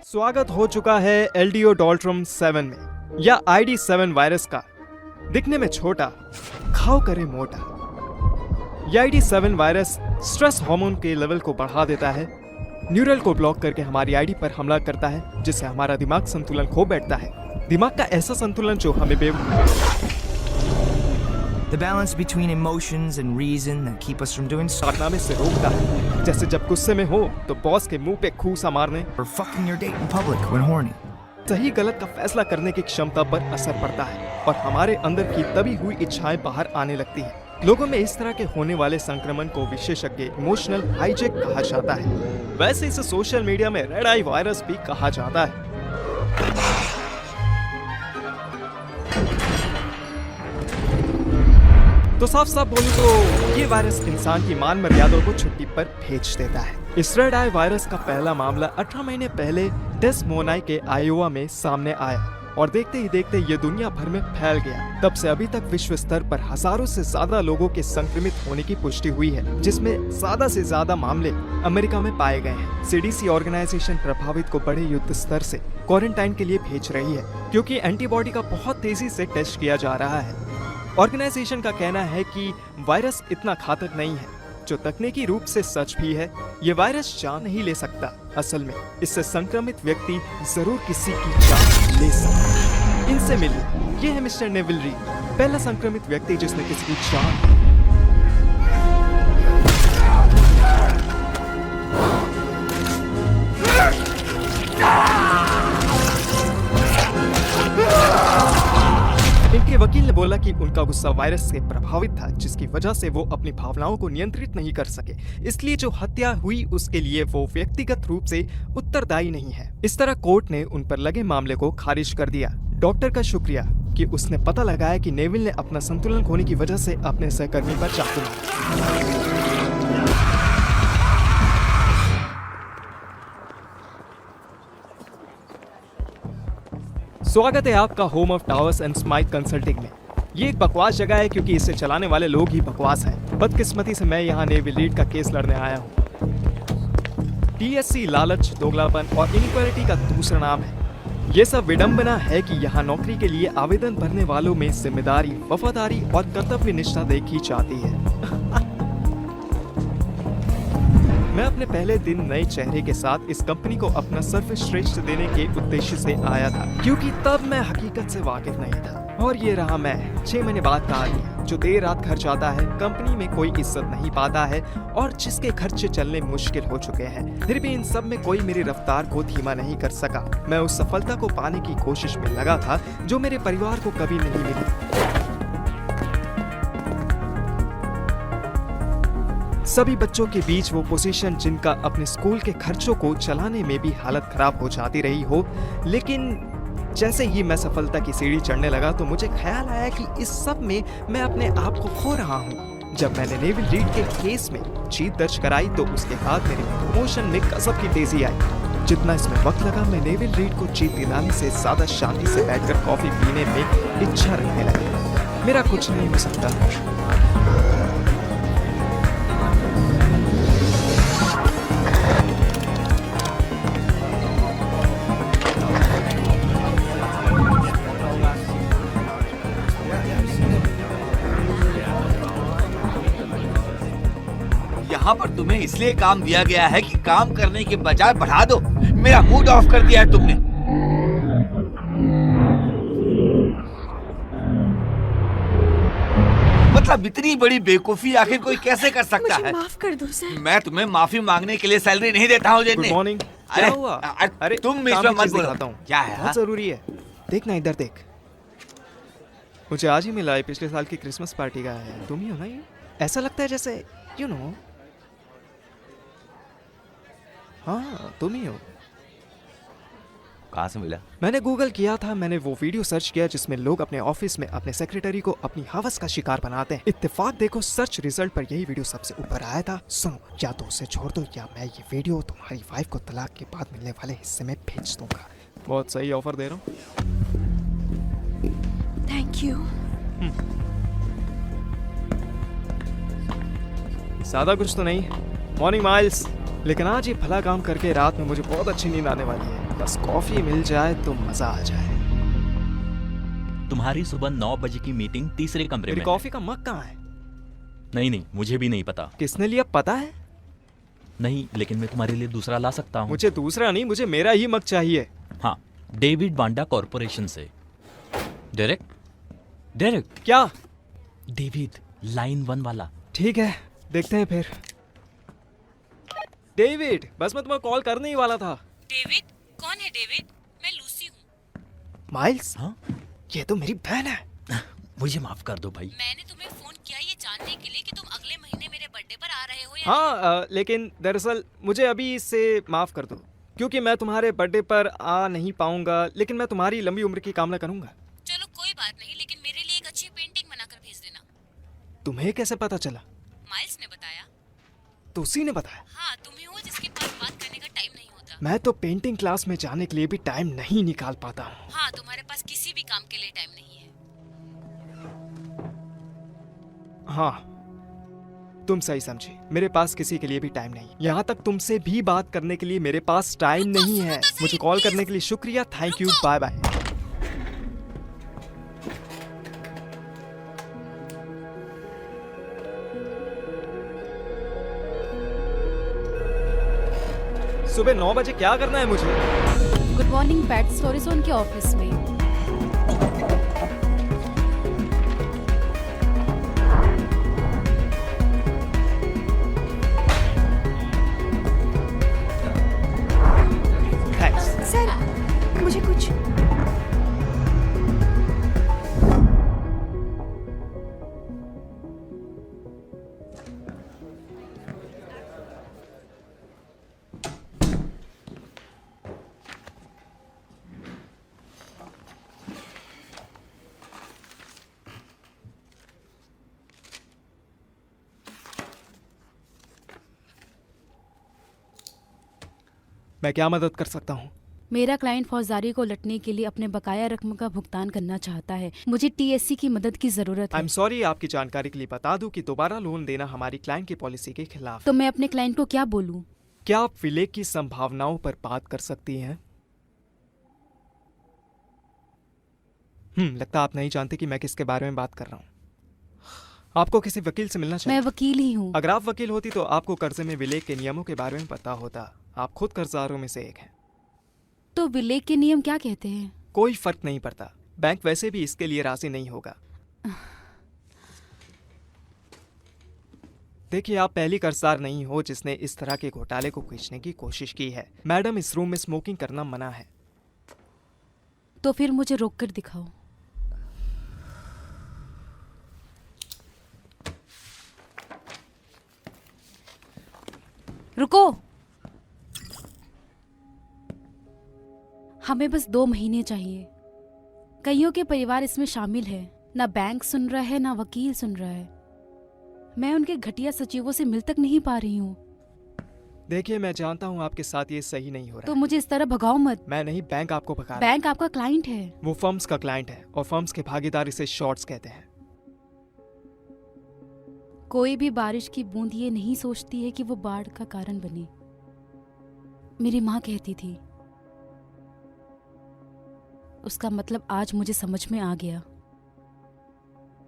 स्वागत हो चुका है एलडीओ डॉल्ट्रम 7 में या ID7 वायरस का। दिखने में छोटा, खाओ करे मोटा। यह ID7 वायरस स्ट्रेस हार्मोन के लेवल को बढ़ा देता है, न्यूरल को ब्लॉक करके हमारी आईडी पर हमला करता है, जिससे हमारा दिमाग संतुलन खो बैठता है। दिमाग का ऐसा संतुलन जो हमें The balance between emotions and reason that keep us from doing कारनामे से रोकता है। जैसे जब गुस्से में हो तो बॉस के मुंह पे खूसा मारने or fucking your date in public when horny. सही गलत का फैसला करने की क्षमता पर असर पड़ता है और हमारे अंदर की दबी हुई इच्छाएं बाहर आने लगती हैं। लोगों में इस तरह के होने वाले संक्रमण को विशेषज्ञ इमोशनल हाईजैक कहा जाता है। वैसे इसे सोशल मीडिया में रेड आई वायरस भी कहा जाता है। तो साफ साफ बोलूं तो ये वायरस इंसान की मान मर्यादाओं को छुट्टी पर भेज देता है। इस रेड आई वायरस का पहला मामला 18 महीने पहले डेस मोनाई के आयोवा में सामने आया और देखते ही देखते ये दुनिया भर में फैल गया। तब से अभी तक विश्व स्तर पर हजारों से ज्यादा लोगों के संक्रमित होने की पुष्टि हुई है, जिसमें ज्यादा से ज्यादा मामले अमेरिका में पाए गए हैं। सीडीसी ऑर्गेनाइजेशन प्रभावित को बड़े युद्ध स्तर से क्वारंटाइन के लिए भेज रही है, क्योंकि एंटीबॉडी का बहुत तेजी से टेस्ट किया जा रहा है। ऑर्गेनाइजेशन का कहना है कि वायरस इतना घातक नहीं है, जो तकनीकी रूप से सच भी है। ये वायरस जान नहीं ले सकता। असल में इससे संक्रमित व्यक्ति जरूर किसी की जान ले सकता है। इनसे मिलिए, ये है मिस्टर नेविल रीड, पहला संक्रमित व्यक्ति जिसने किसी की जान। इनके वकील ने बोला कि उनका गुस्सा वायरस से प्रभावित था, जिसकी वजह से वो अपनी भावनाओं को नियंत्रित नहीं कर सके। इसलिए जो हत्या हुई उसके लिए वो व्यक्तिगत रूप से उत्तरदायी नहीं है। इस तरह कोर्ट ने उन पर लगे मामले को खारिज कर दिया। डॉक्टर का शुक्रिया कि उसने पता लगाया कि नेविल ने अपना संतुलन खोने की वजह से अपने सहकर्मी पर चाकू मारा। स्वागत है आपका home of towers and Smythe consulting में। ये एक बकवास जगह है क्योंकि इसे चलाने वाले लोग ही बकवास हैं। बदकिस्मती से मैं यहाँ नेविल रीड का केस लड़ने आया हूँ। TSC लालच, दोगलापन और इनइक्वालिटी का दूसरा नाम है। ये सब विडंबना है कि यहाँ नौकरी के लिए आवेदन भरने वालों में जिम्मेदारी, वफादारी और कर्तव्य निष्ठा देखी जाती है। मैं अपने पहले दिन नए चेहरे के साथ इस कंपनी को अपना सर्वश्रेष्ठ देने के उद्देश्य से आया था, क्योंकि तब मैं हकीकत से वाकिफ नहीं था। और ये रहा मैं, 6 महीने बाद का आदमी जो देर रात घर जाता है, कंपनी में कोई इज्जत नहीं पाता है और जिसके खर्चे चलने मुश्किल हो चुके हैं। फिर भी इन सब में कोई मेरी रफ्तार को धीमा नहीं कर सका। मैं उस सफलता को पाने की कोशिश में लगा था जो मेरे परिवार को कभी नहीं मिली। सभी बच्चों के बीच वो पोजीशन जिनका अपने स्कूल के खर्चों को चलाने में भी हालत खराब हो जाती रही हो। लेकिन जैसे ही मैं सफलता की सीढ़ी चढ़ने लगा तो मुझे ख्याल आया कि इस सब में मैं अपने आप को खो रहा हूँ। जब मैंने नेविल रीड के केस में जीत दर्ज कराई तो उसके बाद मेरे प्रमोशन में गजब की तेजी आई। जितना इसमें वक्त लगा, मैं नेविल रीड को जीत दिलाने से ज्यादा शांति से बैठकर कॉफी पीने में इच्छा रखने लगी। मेरा कुछ नहीं हो सकता। यहाँ पर तुम्हें इसलिए काम दिया गया है कि काम करने के बजाय बढ़ा दो। मेरा मूड ऑफ कर दिया है तुमने। मतलब इतनी बड़ी बेवकूफी आखिर कोई कैसे कर सकता है? माफ कर दो सर। मैं तुम्हें माफी मांगने के लिए सैलरी नहीं देता हूँ। Good morning. क्या हुआ? अरे तुम इसमें मत बोलो। क्या है? बहुत जरूरी है। देखना, इधर देख। मुझे आज ही मिला है, पिछले साल की क्रिसमस पार्टी का है। तुम ही हो ना ये? ऐसा लगता है जैसे यू नो। हाँ, तुम ही हो। कहाँ से मिला? मैंने गूगल किया था, मैंने वो वीडियो सर्च किया जिसमें लोग अपने ऑफिस में अपने सेक्रेटरी को अपनी हवस का शिकार बनाते हैं। इत्तेफाक देखो, सर्च रिजल्ट पर यही वीडियो सबसे ऊपर आया था। सुनो, या तो उसे छोड़ दो या मैं ये वीडियो तुम्हारी वाइफ को तलाक के बाद मिलने वाले हिस्से में भेज दूंगा। बहुत सही ऑफर दे रहा हूँ। Thank you. ज्यादा कुछ तो नहीं, मॉर्निंग माइल्स। लेकिन आज ये भला काम करके रात में मुझे बहुत अच्छी नींद आने वाली है। बस कॉफी मिल जाए तो मजा आ जाए। तुम्हारी सुबह 9 बजे की मीटिंग तीसरे कमरे मेरी में कॉफी का मग कहाँ है? नहीं नहीं, मुझे भी नहीं पता। किसने लिया पता है? नहीं, लेकिन मैं तुम्हारे लिए दूसरा ला सकता हूँ। मुझे दूसरा नहीं, मुझे मेरा ही मग चाहिए। हाँ, डेविड बांडा कॉरपोरेशन से। डेरेक, डेरेक, क्या? डेविड, लाइन 1 वाला। ठीक है, देखते हैं फिर। डेविड, बस मैं तुम्हें कॉल करने ही वाला था। डेविड? कौन है डेविड? मैं लूसी हूँ। माइल्स, हाँ, ये तो मेरी बहन है। मुझे माफ कर दो भाई। मैंने तुम्हें फोन किया ये जानने के लिए कि तुम अगले महीने मेरे बर्थडे पर आ रहे हो या हाँ, लेकिन दरअसल मुझे अभी इससे माफ कर दो, क्योंकि मैं तुम्हारे बर्थडे पर आ नहीं पाऊंगा, लेकिन मैं तुम्हारी लंबी उम्र की कामना करूंगा। चलो कोई बात नहीं, लेकिन मेरे लिए एक अच्छी पेंटिंग बनाकर भेज देना। तुम्हें कैसे पता चला? माइल्स ने बताया। तो उसी ने बताया। हाँ, तुम ही हो जिसके पास बात करने का टाइम नहीं होता। मैं तो पेंटिंग क्लास में जाने के लिए भी टाइम नहीं निकाल पाता हूँ। हाँ, तुम्हारे पास किसी भी काम के लिए टाइम नहीं है। हाँ, तुम सही समझी, मेरे पास किसी के लिए भी टाइम नहीं। यहाँ तक तुमसे भी बात करने के लिए मेरे पास टाइम नहीं है। मुझे कॉल करने के लिए शुक्रिया, थैंक यू, बाय बाय। सुबह 9 बजे क्या करना है मुझे? गुड मॉर्निंग पैट, स्टोरीजोन के ऑफिस में। थैंक्स। सर, मुझे कुछ मैं क्या मदद कर सकता हूँ? मेरा क्लाइंट फौजदारी को लटने के लिए अपने बकाया रकम का भुगतान करना चाहता है। मुझे टीएससी की मदद की जरूरत आई है। एम सॉरी, आपकी जानकारी के लिए बता दूं कि दोबारा लोन देना हमारी क्लाइंट की पॉलिसी के खिलाफ है। तो मैं अपने क्लाइंट को क्या बोलूं? क्या आप विलय की संभावनाओं पर बात कर सकती हैं? लगता आप नहीं जानते कि मैं किसके बारे में बात कर रहा हूँ। आपको किसी वकील से मिलना मैं चाहिए। वकील ही हूँ। अगर आप वकील होती तो आपको कर्जे में विलय के नियमों के बारे में पता होता। आप खुद कर्जदारों में से एक हैं। तो विलय के नियम क्या कहते हैं? कोई फर्क नहीं पड़ता, बैंक वैसे भी इसके लिए राजी नहीं होगा। देखिए, आप पहली कर्जदार नहीं हो जिसने इस तरह के घोटाले को खींचने की कोशिश की है। मैडम, इस रूम में स्मोकिंग करना मना है। तो फिर मुझे रोक कर दिखाओ। रुको। हमें बस 2 महीने चाहिए। कईयों के परिवार इसमें शामिल है। ना बैंक सुन रहा है, ना वकील सुन रहा है। मैं उनके घटिया सचिवों से मिल तक नहीं पा रही हूँ। देखिए, मैं जानता हूँ आपके साथ ये सही नहीं हो रहा। तो मुझे इस तरह भगाओ मत। मैं नहीं, बैंक आपको भगा रहा है। बैंक आपका क्लाइंट है। वो फर्म्स का क्लाइंट है और फर्म्स के भागीदार इसे शॉर्ट्स कहते हैं। कोई भी बारिश की बूंद ये नहीं सोचती है कि वो बाढ़ का कारण बने। मेरी माँ कहती थी। उसका मतलब आज मुझे समझ में आ गया।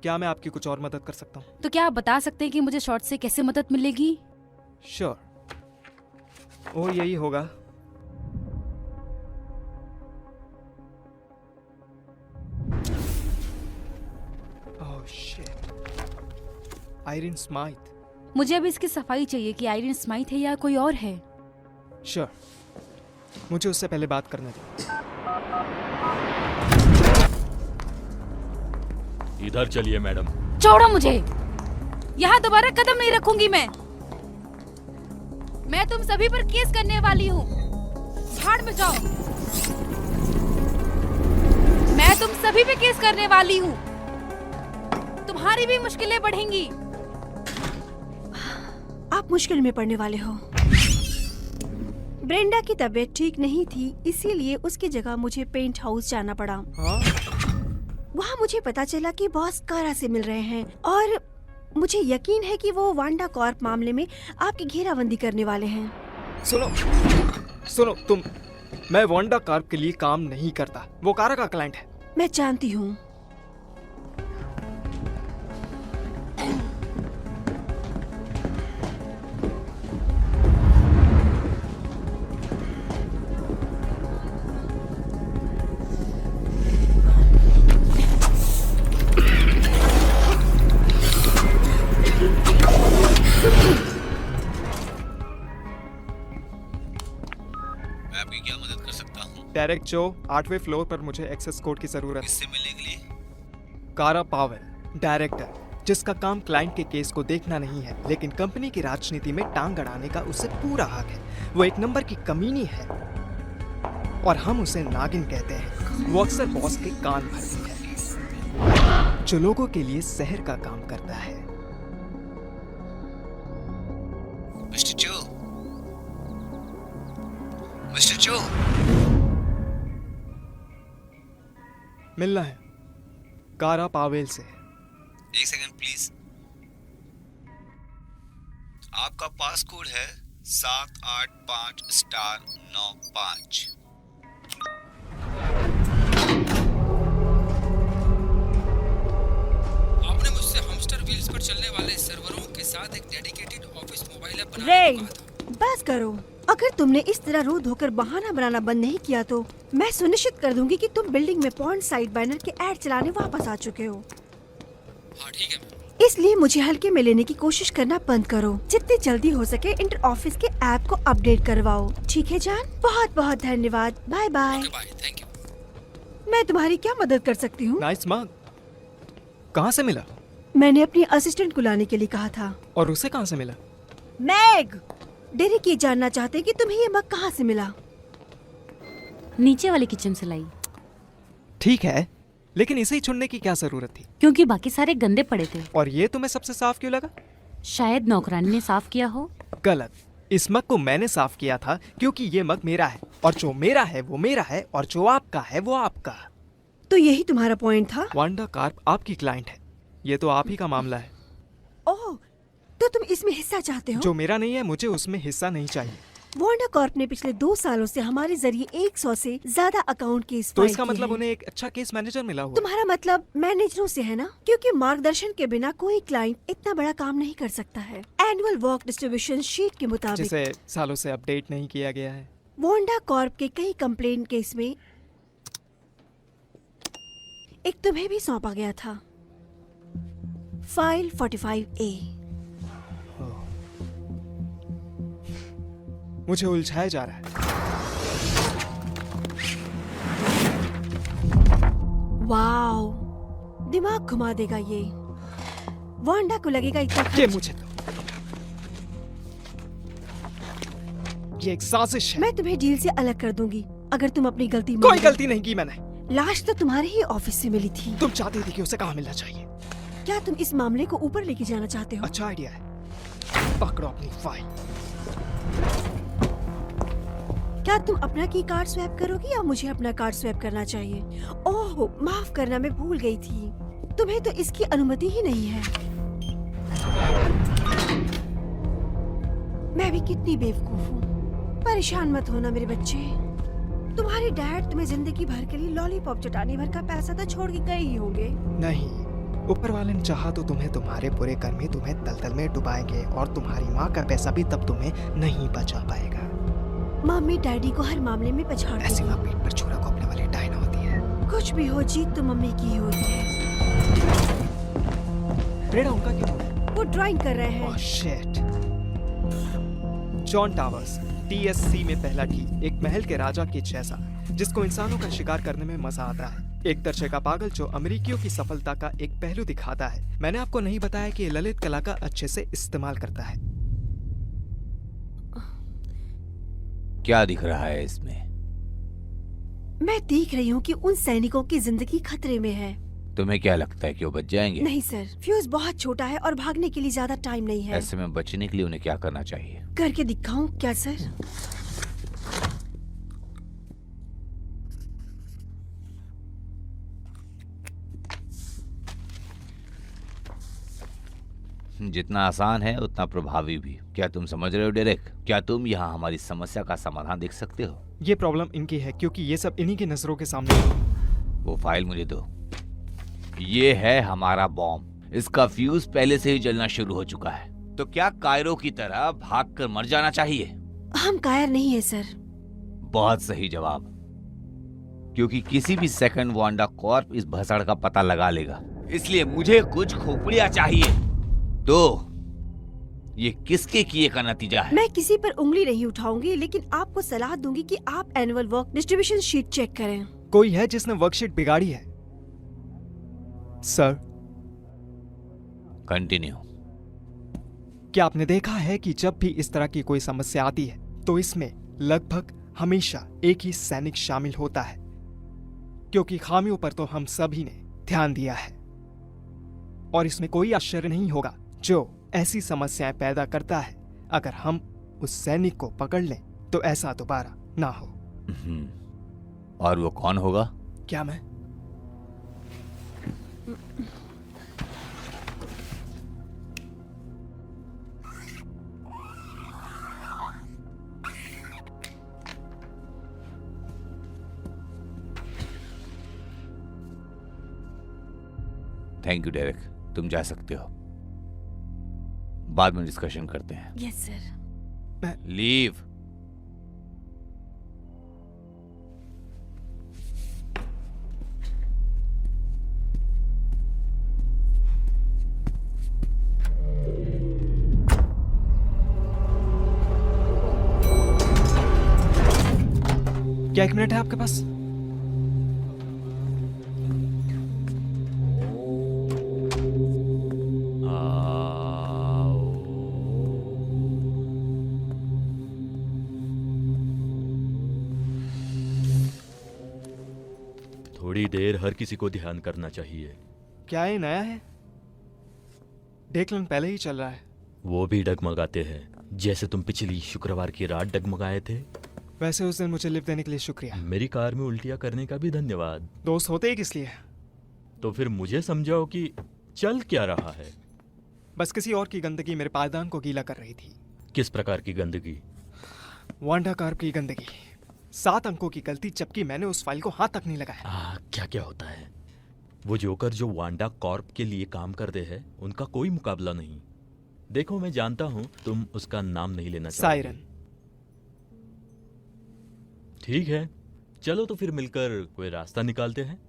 क्या मैं आपकी कुछ और मदद कर सकता हूँ? तो क्या आप बता सकते हैं कि मुझे शॉर्ट से कैसे मदद मिलेगी? श्योर। और यही होगा। Oh shit. Iron Smythe. मुझे अब इसकी सफाई चाहिए कि आयरन स्माइथ है या कोई और है। श्योर। मुझे उससे पहले बात करने दो। इधर चलिए मैडम। छोड़ो मुझे। यहाँ दोबारा कदम नहीं रखूंगी मैं तुम सभी पर केस करने वाली हूँ। भाड़ में जाओ। मैं तुम सभी पे केस करने वाली हूँ। तुम्हारी भी मुश्किलें बढ़ेंगी। आप मुश्किल में पड़ने वाले हो। ब्रेंडा की तबीयत ठीक नहीं थी, इसीलिए उसकी जगह मुझे पेंट हाउस जाना पड़ा। हाँ? वहाँ मुझे पता चला कि बॉस कारा से मिल रहे हैं और मुझे यकीन है कि वो वांडा कॉर्प मामले में आपकी घेराबंदी करने वाले हैं। सुनो, मैं वांडा कार्प के लिए काम नहीं करता। वो कारा का क्लाइंट है। मैं जानती हूँ। मैं आपकी क्या मदद कर सकता हूँ? डायरेक्ट जो 8वें फ्लोर पर मुझे एक्सेस कोड की जरूरत है। किससे मिलने के लिए? कारा पावेल, डायरेक्टर, जिसका काम क्लाइंट के केस को देखना नहीं है, लेकिन कंपनी की राजनीति में टांग अड़ाने का उसे पूरा हक है। वो एक नंबर की कमीनी है और हम उसे नागिन कहते हैं। वो अक्सर बॉस के कान भरती है, जो लोगों के लिए शहर का काम करता है। मिस्टर जो, मिस्टर जो, मिलना है कारा पावेल से। एक सेकंड प्लीज। आपका पास कोड है 785*95। आपने मुझसे हमस्टर व्हील्स पर चलने वाले सर्वरों के साथ एक डेडिकेटेड ऑफिस मोबाइल ऐप रे, बनाने को कहा था। बस करो। अगर तुमने इस तरह रो धोकर बहाना बनाना बंद नहीं किया तो मैं सुनिश्चित कर दूंगी कि तुम बिल्डिंग में पॉइंट साइड बैनर के ऐड चलाने वापस आ चुके हो। हाँ ठीक है मैम। इसलिए मुझे हल्के में लेने की कोशिश करना बंद करो। जितनी जल्दी हो सके इंटर ऑफिस के ऐप को अपडेट करवाओ। ठीक है जान? बहुत बहुत धन्यवाद। Bye bye. Okay bye, thank you. मैं तुम्हारी क्या मदद कर सकती हूँ? Nice mug. कहाँ से मिला? मैंने अपनी असिस्टेंट को लाने के लिए कहा था। और उसे कहाँ से मिला? मैग, डेरिक ये जानना चाहते हैं कि तुम्हें ये मग कहाँ से मिला। नीचे वाले किचन से लाई, ठीक है, लेकिन इसे ही चुनने की क्या जरूरत थी? क्योंकि बाकी सारे गंदे पड़े थे। और ये तुम्हें सबसे साफ क्यों लगा? शायद नौकरानी ने साफ किया हो। गलत। इस मग को मैंने साफ किया था क्योंकि ये मग मेरा है, और जो मेरा है वो मेरा है, और जो आपका है वो आपका। तो यही तुम्हारा पॉइंट था? वांडा कार्प आपकी क्लाइंट है। ये तो आप ही का मामला है। ओह, तो तुम इसमें हिस्सा चाहते हो? जो मेरा नहीं है, मुझे उसमें हिस्सा नहीं चाहिए। वांडा कॉर्प ने पिछले 2 सालों से हमारे जरिए 100 से ज्यादा अकाउंट केस तो फाइल इसका किए मतलब हैं। उन्हें एक अच्छा केस मैनेजर मिला हुआ। तुम्हारा मतलब मैनेजरों से है ना? क्योंकि मार्गदर्शन के बिना कोई क्लाइंट इतना बड़ा काम नहीं कर सकता है। एनुअल वर्क डिस्ट्रीब्यूशन शीट के मुताबिक जिसे सालों से अपडेट नहीं किया गया है। वांडा कॉर्प के कई कंप्लेंट केस में एक तुम्हें भी सौंपा गया था, फाइल 45A। मुझे उलझाया जा रहा है। वाओ, दिमाग घुमा देगा ये। वांडा को लगेगा इतना ये खर्च। मुझे दो। ये एक साजिश है। मैं तुम्हें डील से अलग कर दूंगी अगर तुम अपनी गलती मान कोई लो। गलती नहीं की मैंने। लाश तो तुम्हारे ही ऑफिस से मिली थी। तुम चाहती थी कि उसे कहाँ मिलना चाहिए। क्या तुम इस मामले को ऊपर लेके जाना चाहते हो? अच्छा आइडिया है। पकड़ो अपनी फाइल। क्या तुम अपना की कार्ड स्वैप करोगी या मुझे अपना कार्ड स्वैप करना चाहिए? ओह, माफ करना, मैं भूल गई थी। तुम्हें तो इसकी अनुमति ही नहीं है। मैं भी कितनी बेवकूफ हूँ। परेशान मत होना मेरे बच्चे। तुम्हारे डैड तुम्हें जिंदगी भर के लिए लॉलीपॉप चटाने भर का पैसा तो छोड़ के गए ही होंगे। नहीं, ऊपर वाले ने चाहा तो तुम्हें तुम्हारे बुरे कर्म ही तुम्हें दलदल में डुबाएंगे, और तुम्हारी माँ का पैसा भी तब तुम्हें नहीं बचा पाएगा। मम्मी डैडी को हर मामले में पछाड़ ऐसी देगी। माँ पीठ पर छुरा को अपने वाली डायना होती है। कुछ भी हो, जीत तो मम्मी की ही होती है। प्रेरणा उनका क्यों है? वो ड्राइंग कर रहे हैं। Oh shit. John towers, TSC में पहला टी, एक महल के राजा के जैसा, जिसको इंसानों का शिकार करने में मजा आता है। एक दर्शक का पागल जो अमेरिकियों की सफलता का एक पहलू दिखाता है। मैंने आपको नहीं बताया कि ये ललित कला का अच्छे से इस्तेमाल करता है। क्या दिख रहा है इसमें? मैं देख रही हूँ कि उन सैनिकों की जिंदगी खतरे में है। तुम्हें क्या लगता है कि वो बच जाएंगे? नहीं सर, फ्यूज बहुत छोटा है और भागने के लिए ज्यादा टाइम नहीं है। ऐसे में बचने के लिए उन्हें क्या करना चाहिए? करके दिखाऊं क्या सर? जितना आसान है उतना प्रभावी भी। क्या तुम समझ रहे हो डेरेक? क्या तुम यहाँ हमारी समस्या का समाधान देख सकते हो? ये प्रॉब्लम इनकी है क्योंकि ये सब इन्हीं की नजरों के सामने है। वो फाइल मुझे दो। ये है हमारा बॉम्ब। इसका फ्यूज पहले से ही जलना शुरू हो चुका है। तो क्या कायरो की तरह भागकर मर जाना चाहिए? हम कायर नहीं है सर। बहुत सही जवाब। क्योंकि किसी भी सेकंड वांडा कॉर्प इस भसड़ का पता लगा लेगा। इसलिए मुझे कुछ खोपड़ियां चाहिए। तो ये किसके किए का नतीजा है? मैं किसी पर उंगली नहीं उठाऊंगी, लेकिन आपको सलाह दूंगी कि आप annual work distribution sheet check करें। कोई है जिसने वर्कशीट बिगाड़ी है? Sir, continue. क्या आपने देखा है कि जब भी इस तरह की कोई समस्या आती है तो इसमें लगभग हमेशा एक ही सैनिक शामिल होता है, क्योंकि खामियों पर तो हम सभी ने ध्यान दिया है। और इसमें कोई आश्चर्य नहीं होगा जो ऐसी समस्याएं पैदा करता है। अगर हम उस सैनिक को पकड़ लें तो ऐसा दोबारा ना हो। और वो कौन होगा? क्या मैं? थैंक यू डेरेक, तुम जा सकते हो। बाद में डिस्कशन करते हैं। Yes sir. लीव। क्या 1 मिनट है आपके पास? थोड़ी देर हर किसी को ध्यान करना चाहिए। क्या ये नया है? डेक्लन पहले ही चल रहा है। वो भी डगमगाते हैं जैसे तुम पिछली शुक्रवार की रात डगमगाए थे। वैसे उस दिन मुझे लिफ्ट देने के लिए शुक्रिया। मेरी कार में उल्टियां करने का भी धन्यवाद। दोस्त होते ही किस लिए? तो फिर मुझे समझाओ कि चल क्या रहा है। बस किसी और की गंदगी मेरे पायदान को गीला कर रही थी। किस प्रकार की गंदगी? वांडा कॉर्प की गंदगी। 7 अंकों की गलती, जबकि मैंने उस फाइल को हाथ तक नहीं लगाया। क्या क्या होता है? वो जोकर जो वांडा कॉर्प के लिए काम करते हैं उनका कोई मुकाबला नहीं। देखो मैं जानता हूँ तुम उसका नाम नहीं लेना चाहते। सायरन। ठीक है, चलो तो फिर मिलकर कोई रास्ता निकालते हैं।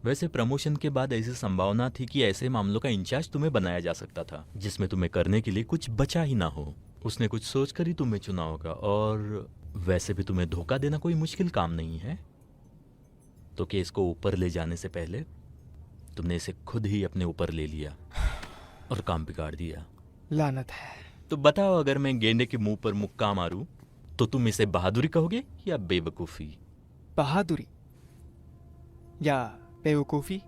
वैसे प्रमोशन के बाद ऐसी संभावना थी कि ऐसे मामलों का इंचार्ज तुम्हें बनाया जा सकता था जिसमें तुम्हें करने के लिए कुछ बचा ही ना हो। उसने कुछ सोचकर ही तुम्हें चुना होगा। और वैसे भी तुम्हें धोखा देना कोई मुश्किल काम नहीं है। तो केस को ऊपर ले जाने से पहले तुमने इसे खुद ही अपने ऊपर ले लिया और काम बिगाड़ दिया। लानत है। तो बताओ, अगर मैं गेंडे के मुंह पर मुक्का मारूं तो तुम इसे बहादुरी कहोगे या बेवकूफी? बहादुरी या बेवकूफी?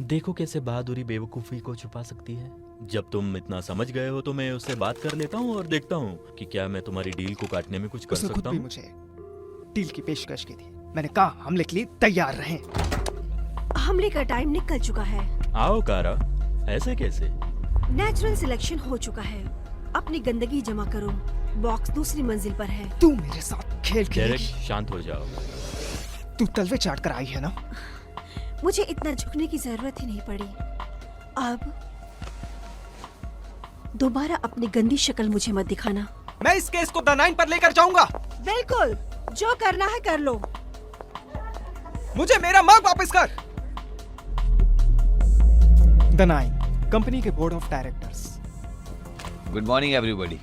देखो कैसे बहादुरी बेवकूफी को छुपा सकती है। जब तुम इतना समझ गए हो तो मैं उससे बात कर लेता हूँ और देखता हूँ कि क्या मैं तुम्हारी डील को काटने में कुछ कर उसने खुद सकता भी हूँ। मुझे डील की पेशकश की थी। मैंने कहा हमले के लिए तैयार रहें। हमले का टाइम निकल चुका है। आओ कारा, ऐसे कैसे? नेचुरल सिलेक्शन हो चुका है। अपनी गंदगी जमा करो। बॉक्स दूसरी मंजिल पर है। तू मेरे साथ खेल डेरेक, खेलेगी? शांत हो जाओ। तू तलवे चाट कर आई है ना? मुझे इतना झुकने की जरूरत ही नहीं पड़ी। अब दोबारा अपनी गंदी शक्ल मुझे मत दिखाना। मैं इस केस को द 9 पर लेकर जाऊंगा। बिल्कुल, जो करना है कर लो। मुझे मेरा मग वापस कर। द 9 कंपनी के board of directors. Good morning everybody.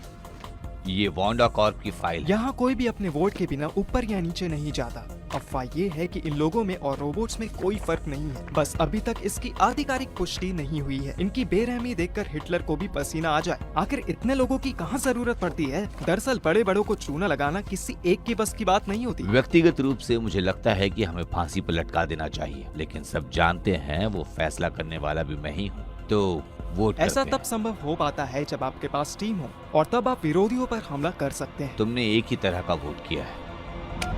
ये वांडा कॉर्प की फाइल। यहाँ कोई भी अपने वोट के बिना ऊपर या नीचे नहीं जाता। अफवाह ये है कि इन लोगों में और रोबोट्स में कोई फर्क नहीं है। बस अभी तक इसकी आधिकारिक पुष्टि नहीं हुई है। इनकी बेरहमी देखकर हिटलर को भी पसीना आ जाए। आखिर इतने लोगों की कहाँ जरूरत पड़ती है? दरअसल बड़े बड़ों को चूना लगाना किसी एक की बस की बात नहीं होती। व्यक्तिगत रूप से मुझे लगता है कि हमें फांसी पर लटका देना चाहिए, लेकिन सब जानते हैं वो फैसला करने वाला भी मैं ही हूँ। तो वोट ऐसा करते तब हैं। संभव हो पाता है जब आपके पास टीम हो, और तब आप विरोधियों पर हमला कर सकते हैं। तुमने एक ही तरह का वोट किया है।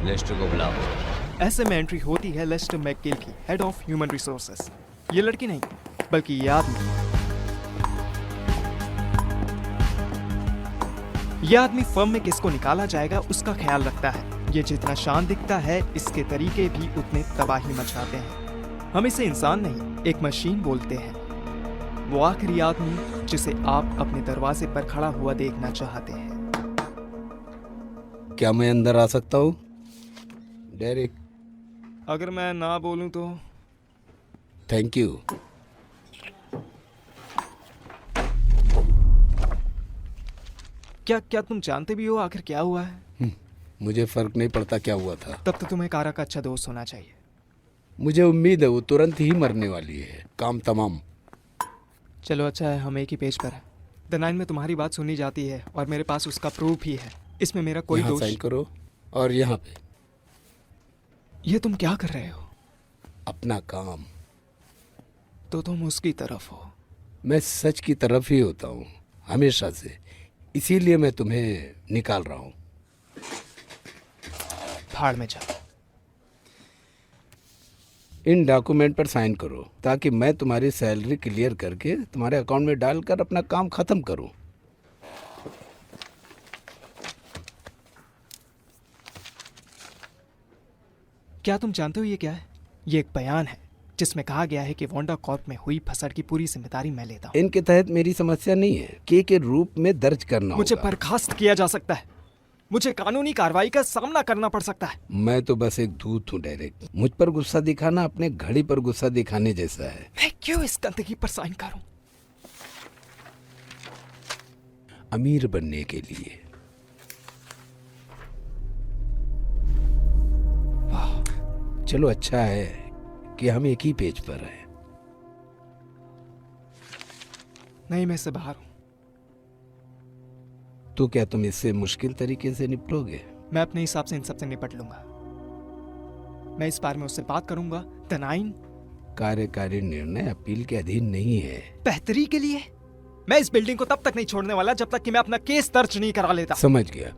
लेस्टर को बुलाओ। ऐसे में एंट्री होती है लेस्टर मैकगिल की, हेड ऑफ ह्यूमन रिसोर्सेस। ये लड़की नहीं बल्कि ये आदमी। ये आदमी फर्म में किसको निकाला जाएगा उसका ख्याल रखता है। ये जितना शांत दिखता है इसके तरीके भी उतने तबाही मचाते हैं। हम इसे इंसान नहीं एक मशीन बोलते हैं। वो आखिरी आदमी जिसे आप अपने दरवाजे पर खड़ा हुआ देखना चाहते हैं। क्या मैं अंदर आ सकता हूँ डेरिक? अगर मैं ना बोलूं तो? Thank you. क्या तुम जानते भी हो आखिर क्या हुआ है? मुझे फर्क नहीं पड़ता क्या हुआ था। तब तो तुम्हें कारा का अच्छा दोस्त होना चाहिए। मुझे उम्मीद है वो तुरंत ही मरने वाली है। काम तमाम। चलो अच्छा है हम एक ही पेज पर हैं। द नाइन में तुम्हारी बात सुनी जाती है और मेरे पास उसका प्रूफ ही है। इसमें मेरा कोई यहाँ दोष। साइन करो और यहाँ पे। ये तुम क्या कर रहे हो? अपना काम। तो तुम उसकी तरफ हो। मैं सच की तरफ ही होता हूँ हमेशा से, इसीलिए मैं तुम्हें निकाल रहा हूँ। भाड़ में जाओ। इन डॉक्यूमेंट पर साइन करो ताकि मैं तुम्हारी सैलरी क्लियर करके तुम्हारे अकाउंट में डालकर अपना काम खत्म करूं। क्या तुम जानते हो ये क्या है? ये एक बयान है जिसमें कहा गया है कि वोंडा कॉर्प में हुई फसड़ की पूरी जिम्मेदारी मैं लेता हूँ। इनके तहत मेरी समस्या नहीं है के रूप में दर्ज करना मुझे होगा। बर्खास्त किया जा सकता है। मुझे कानूनी कार्रवाई का सामना करना पड़ सकता है। मैं तो बस एक दूत हूँ डेरिक। मुझ पर गुस्सा दिखाना अपने घड़ी पर गुस्सा दिखाने जैसा है। मैं क्यों इस गंदगी पर साइन करूं? अमीर बनने के लिए। चलो अच्छा है कि हम एक ही पेज पर हैं। नहीं मैं इससे बाहर हूं। तो क्या तुम इससे मुश्किल तरीके से निपटोगे? मैं अपने हिसाब से इन सब से निपट लूंगा। मैं इस बारे में उससे बात करूंगा। द नाइन कार्यकारी निर्णय अपील के अधीन नहीं है। बेहतरी के लिए मैं इस बिल्डिंग को तब तक नहीं छोड़ने वाला जब तक कि मैं अपना केस दर्ज नहीं करा लेता। समझ गया।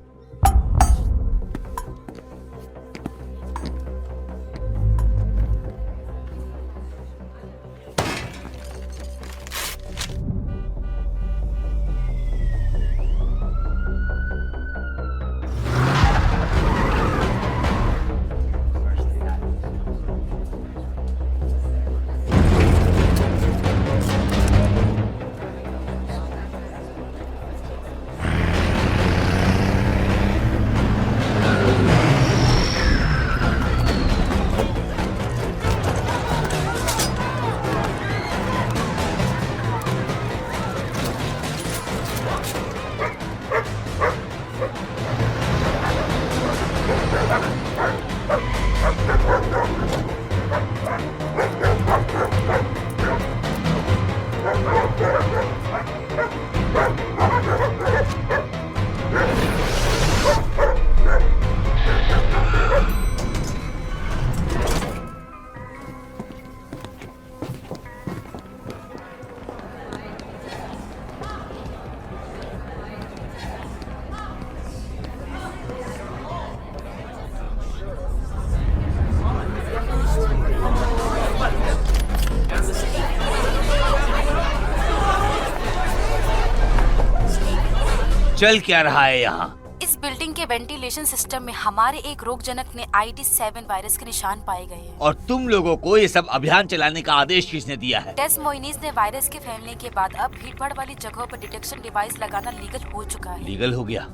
चल क्या रहा है यहाँ? इस बिल्डिंग के वेंटिलेशन सिस्टम में हमारे एक रोगजनक ने ID7 वायरस के निशान पाए गए हैं। और तुम लोगों को ये सब अभियान चलाने का आदेश किसने दिया है? टेस मोइनीज ने वायरस के फैलने के बाद अब भीड़भाड़ वाली जगहों पर डिटेक्शन डिवाइस लगाना लीगल हो चुका है। लीगल हो गया?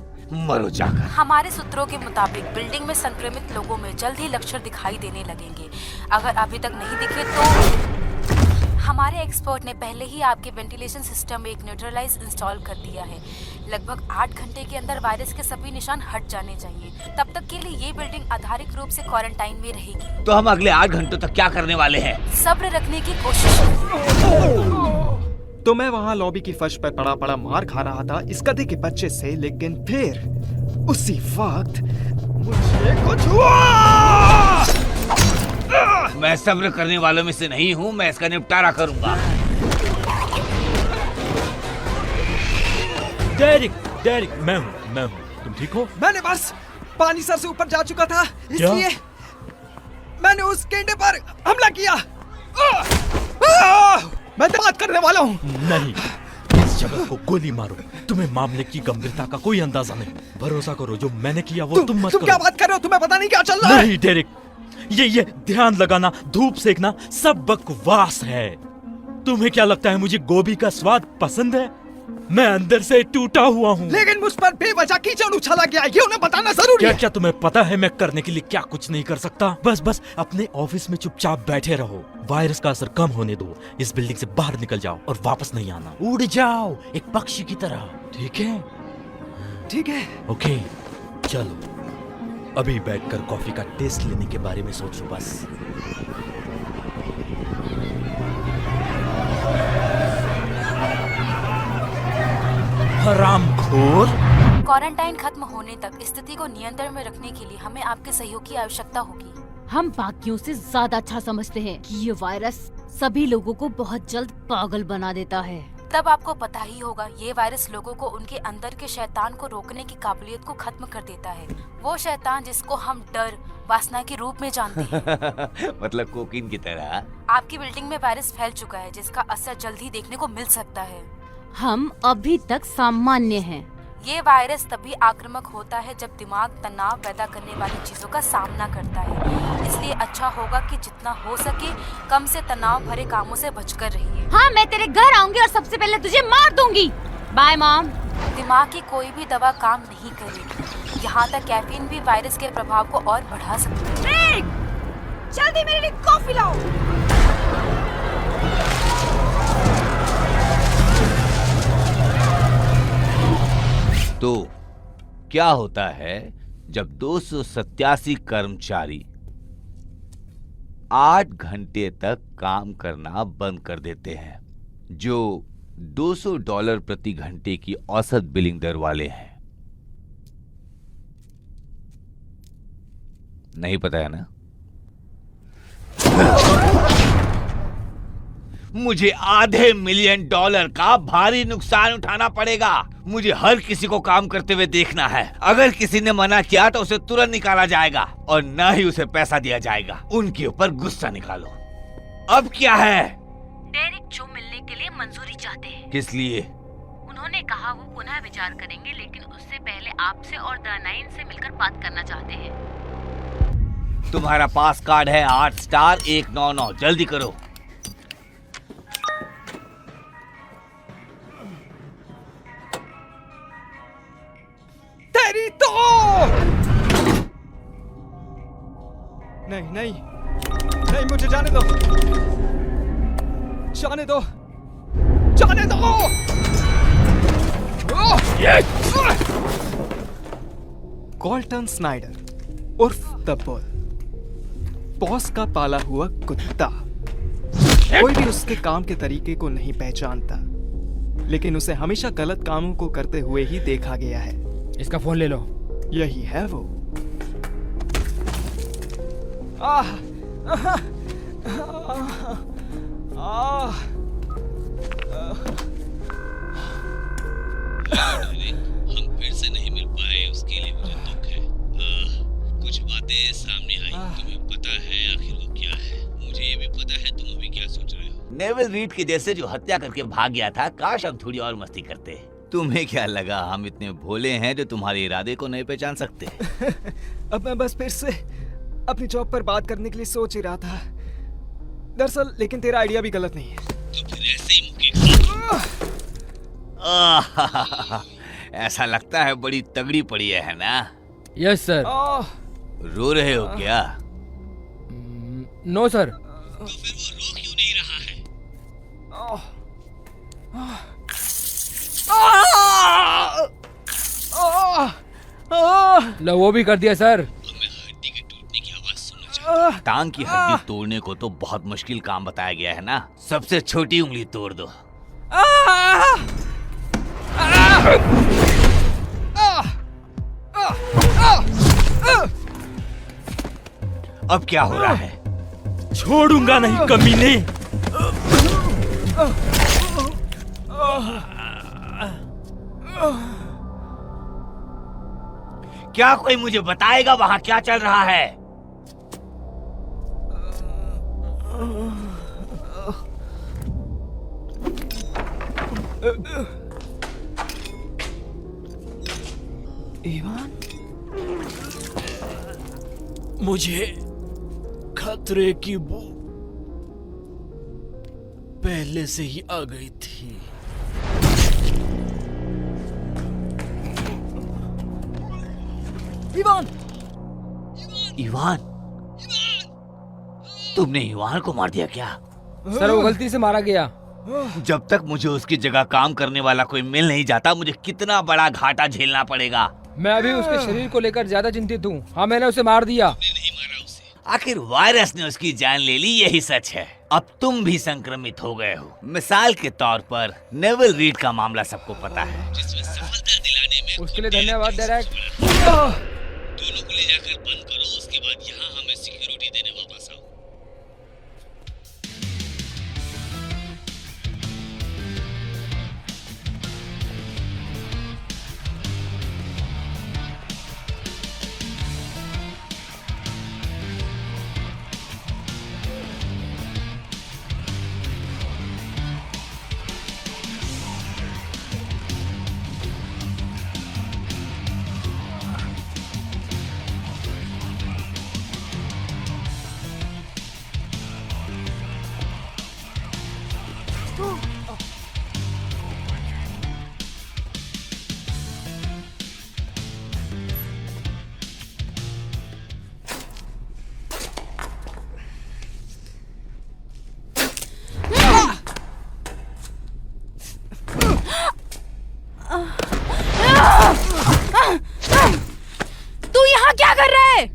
मरो जाकर। हमारे सूत्रों के मुताबिक बिल्डिंग में संक्रमित लोगों में जल्द ही लक्षण दिखाई देने लगेंगे। अगर अभी तक नहीं दिखे तो हमारे एक्सपर्ट ने पहले ही आपके वेंटिलेशन सिस्टम में एक न्यूट्रलाइज इंस्टॉल कर दिया है। लगभग 8 घंटे के अंदर वायरस के सभी निशान हट जाने चाहिए। तब तक के लिए ये बिल्डिंग आधारिक रूप से क्वारंटाइन में रहेगी। तो हम अगले 8 घंटों तक क्या करने वाले हैं? सब्र रखने की कोशिश। तो मैं वहाँ लॉबी की फर्श पर पड़ा पड़ा मार खा रहा था इस गधे के बच्चे से, लेकिन फिर उसी वक्त मुझे कुछ हुआ। मैं सब्र करने वालों में से नहीं हूँ। मैं इसका निपटारा करूंगा। डेरिक मैं हूँ। तुम ठीक हो? मैंने बस पानी सर से ऊपर जा चुका था, इसलिए मैंने उस गेंडे पर हमला किया। मैं बात करने वाला हूँ। नहीं, इस जगह को गोली मारो। तुम्हें मामले की गंभीरता का कोई अंदाजा नहीं। भरोसा करो, जो मैंने किया वो तुम मत तुम करो। क्या बात कर रहे हो? तुम्हें पता नहीं क्या चल रहा है? नहीं डेरिक, ये ध्यान लगाना, धूप सेकना सब बकवास है। तुम्हें क्या लगता है मुझे गोभी का स्वाद पसंद है? मैं अंदर से टूटा हुआ हूँ। लेकिन मुझ पर बेवजह कीचड़ उछाला गया, ये उन्हें बताना जरूरी है। क्या तुम्हें पता है मैं करने के लिए क्या कुछ नहीं कर सकता? बस अपने ऑफिस में चुपचाप बैठे रहो। वायरस का असर कम होने दो। इस बिल्डिंग से बाहर निकल जाओ और वापस नहीं आना। उड़ जाओ एक पक्षी की तरह, ठीक है? ठीक है। ओके, चलो अभी बैठकर कॉफी का टेस्ट लेने के बारे में सोचो बस। हरामखोर। क्वारंटाइन खत्म होने तक स्थिति को नियंत्रण में रखने के लिए हमें आपके सहयोग की आवश्यकता होगी। हम बाकियों से ज्यादा अच्छा समझते हैं कि ये वायरस सभी लोगों को बहुत जल्द पागल बना देता है। तब आपको पता ही होगा, ये वायरस लोगों को उनके अंदर के शैतान को रोकने की काबिलियत को खत्म कर देता है। वो शैतान जिसको हम डर, वासना के रूप में जानते हैं। मतलब कोकीन की तरह। आपकी बिल्डिंग में वायरस फैल चुका है, जिसका असर जल्द ही देखने को मिल सकता है। हम अभी तक सामान्य हैं। ये वायरस तभी आक्रामक होता है जब दिमाग तनाव पैदा करने वाली चीजों का सामना करता है। इसलिए अच्छा होगा कि जितना हो सके कम से तनाव भरे कामों से बचकर रहिए। हाँ, मैं तेरे घर आऊंगी और सबसे पहले तुझे मार दूंगी। Bye mom. दिमाग की कोई भी दवा काम नहीं करेगी। यहाँ तक कैफीन भी वायरस के प्रभाव को और बढ़ा सकती है। जल्दी मेरे लिए कॉफी लाओ। तो क्या होता है जब 287 कर्मचारी 8 घंटे तक काम करना बंद कर देते हैं, जो $200 प्रति घंटे की औसत बिलिंग दर वाले हैं? नहीं पता है ना? मुझे $500 मिलियन का भारी नुकसान उठाना पड़ेगा। मुझे हर किसी को काम करते हुए देखना है। अगर किसी ने मना किया तो उसे तुरंत निकाला जाएगा और न ही उसे पैसा दिया जाएगा। उनके ऊपर गुस्सा निकालो। अब क्या है? डेरिक जो मिलने के लिए मंजूरी चाहते हैं। किस लिए? उन्होंने कहा वो पुनः विचार करेंगे, लेकिन उससे पहले आपसे और द 9 से मिलकर बात करना चाहते हैं। तुम्हारा पास कार्ड है 8 स्टार 199। जल्दी करो। तेरी तो नहीं नहीं नहीं, मुझे जाने दो, जाने दो, जाने दो। कॉल्टन स्नाइडर उर्फ द बुल, बॉस का पाला हुआ कुत्ता। कोई भी उसके काम के तरीके को नहीं पहचानता, लेकिन उसे हमेशा गलत कामों को करते हुए ही देखा गया है। इसका फोन ले लो। यही है वो। आह, आह, आह, हम फिर से नहीं मिल पाए, उसके लिए मुझे दुख है। कुछ बातें सामने आई। तुम्हें पता है आखिर वो क्या है? मुझे ये भी पता है तुम अभी क्या सोच रहे हो। नेविल रीड के जैसे जो हत्या करके भाग गया था, काश हम थोड़ी और मस्ती करते। तुम्हें क्या लगा हम इतने भोले हैं जो तुम्हारे इरादे को नहीं पहचान सकते? अब मैं बस फिर से अपनी जॉब पर बात करने के लिए सोच ही रहा था दरअसल, लेकिन तेरा आइडिया भी गलत नहीं है। तो फिर ऐसे ही मुक्के ऐसा लगता है बड़ी तगड़ी पड़ी है ना? Yes sir. रो रहे हो क्या? No sir. तो फिर वो रो क्यों नहीं रहा है? लो वो भी कर दिया सर। मैं हड्डी के टूटने की आवाज सुनना चाहता हूँ। टांग की हड्डी तोड़ने को तो बहुत मुश्किल काम बताया गया है ना। सबसे छोटी उंगली तोड़ दो। अब क्या हो रहा है? छोड़ूंगा नहीं कमीने। क्या कोई मुझे बताएगा वहां क्या चल रहा है? ईवान, मुझे खतरे की बू पहले से ही आ गई थी। ईवान, इवान, तुमने इवान को मार दिया क्या? सर वो गलती से मारा गया। जब तक मुझे उसकी जगह काम करने वाला कोई मिल नहीं जाता, मुझे कितना बड़ा घाटा झेलना पड़ेगा। मैं अभी उसके शरीर को लेकर ज्यादा चिंतित हूँ। हाँ, मैंने उसे मार दिया। आखिर वायरस ने उसकी जान ले ली, यही सच है। अब तुम भी संक्रमित हो गए हो। मिसाल के तौर पर नेवल रीड का मामला सबको पता है, जिसमें सफलता दिलाने में उसके लिए धन्यवाद डायरेक्ट। दोनों को ले जाकर बंद करो, उसके बाद यहाँ हमें सिक्योरिटी देने वापस आओ। तू यहाँ क्या कर रहा है?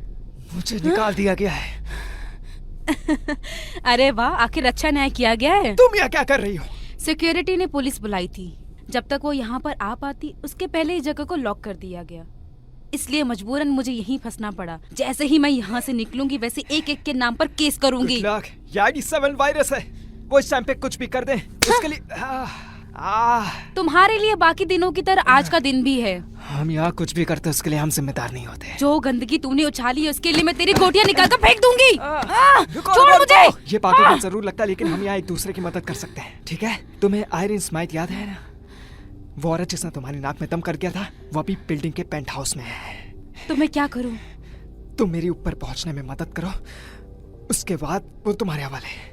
मुझे निकाल दिया गया है। अरे वाह, आखिर अच्छा न्याय किया गया है। तुम यहाँ क्या कर रही हो? सिक्योरिटी ने पुलिस बुलाई थी। जब तक वो यहाँ पर आ पाती, उसके पहले इस जगह को लॉक कर दिया गया। इसलिए मजबूरन मुझे यहीं फंसना पड़ा। जैसे ही मैं यहाँ से निकलूंगी, वैसे एक एक के नाम पर केस करूंगी। ये 7 वायरस है, वो इस टाइम पे कुछ भी कर दे उसके लिए। तुम्हारे लिए बाकी दिनों की तरह आज का दिन भी है। हम यहाँ कुछ भी करते उसके लिए हम जिम्मेदार नहीं होते। जो गंदगी तूने उछाली है उसके लिए मैं तेरी गोटियां निकाल कर फेंक दूंगी। छोड़ मुझे। ये पागल जरूर लगता है, लेकिन हम यहाँ एक दूसरे की मदद कर सकते हैं, ठीक है? तुम्हें आयरन स्माइथ याद है ना? वो औरत जिसने तुम्हारी नाक में दम कर दिया था, वो अभी बिल्डिंग के पेंट हाउस में है। तो मैं क्या करूं? तुम मेरी ऊपर पहुंचने में मदद करो, उसके बाद वो तुम्हारे हवाले।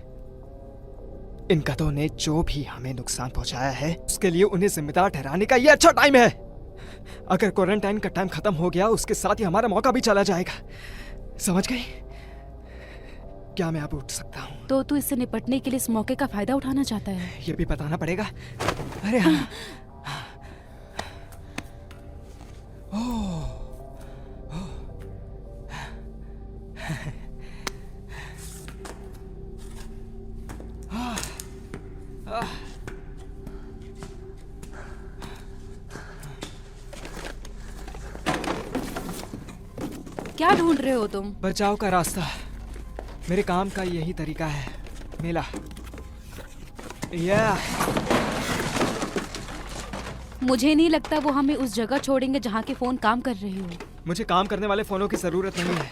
इन गधों ने जो भी हमें नुकसान पहुंचाया है, उसके लिए उन्हें जिम्मेदार ठहराने का ये अच्छा टाइम है। अगर क्वारंटाइन का टाइम खत्म हो गया, उसके साथ ही हमारा मौका भी चला जाएगा। समझ गई? क्या मैं अब उठ सकता हूँ? तो तू इससे निपटने के लिए इस मौके का फायदा उठाना चाहता है? ये भी बताना पड़ेगा। अरे हाँ। क्या ढूंढ रहे हो तुम? बचाव का रास्ता। मेरे काम का यही तरीका है। मिला। मुझे नहीं लगता वो हमें उस जगह छोड़ेंगे जहाँ के फोन काम कर रहे हो। मुझे काम करने वाले फोनों की जरूरत नहीं है।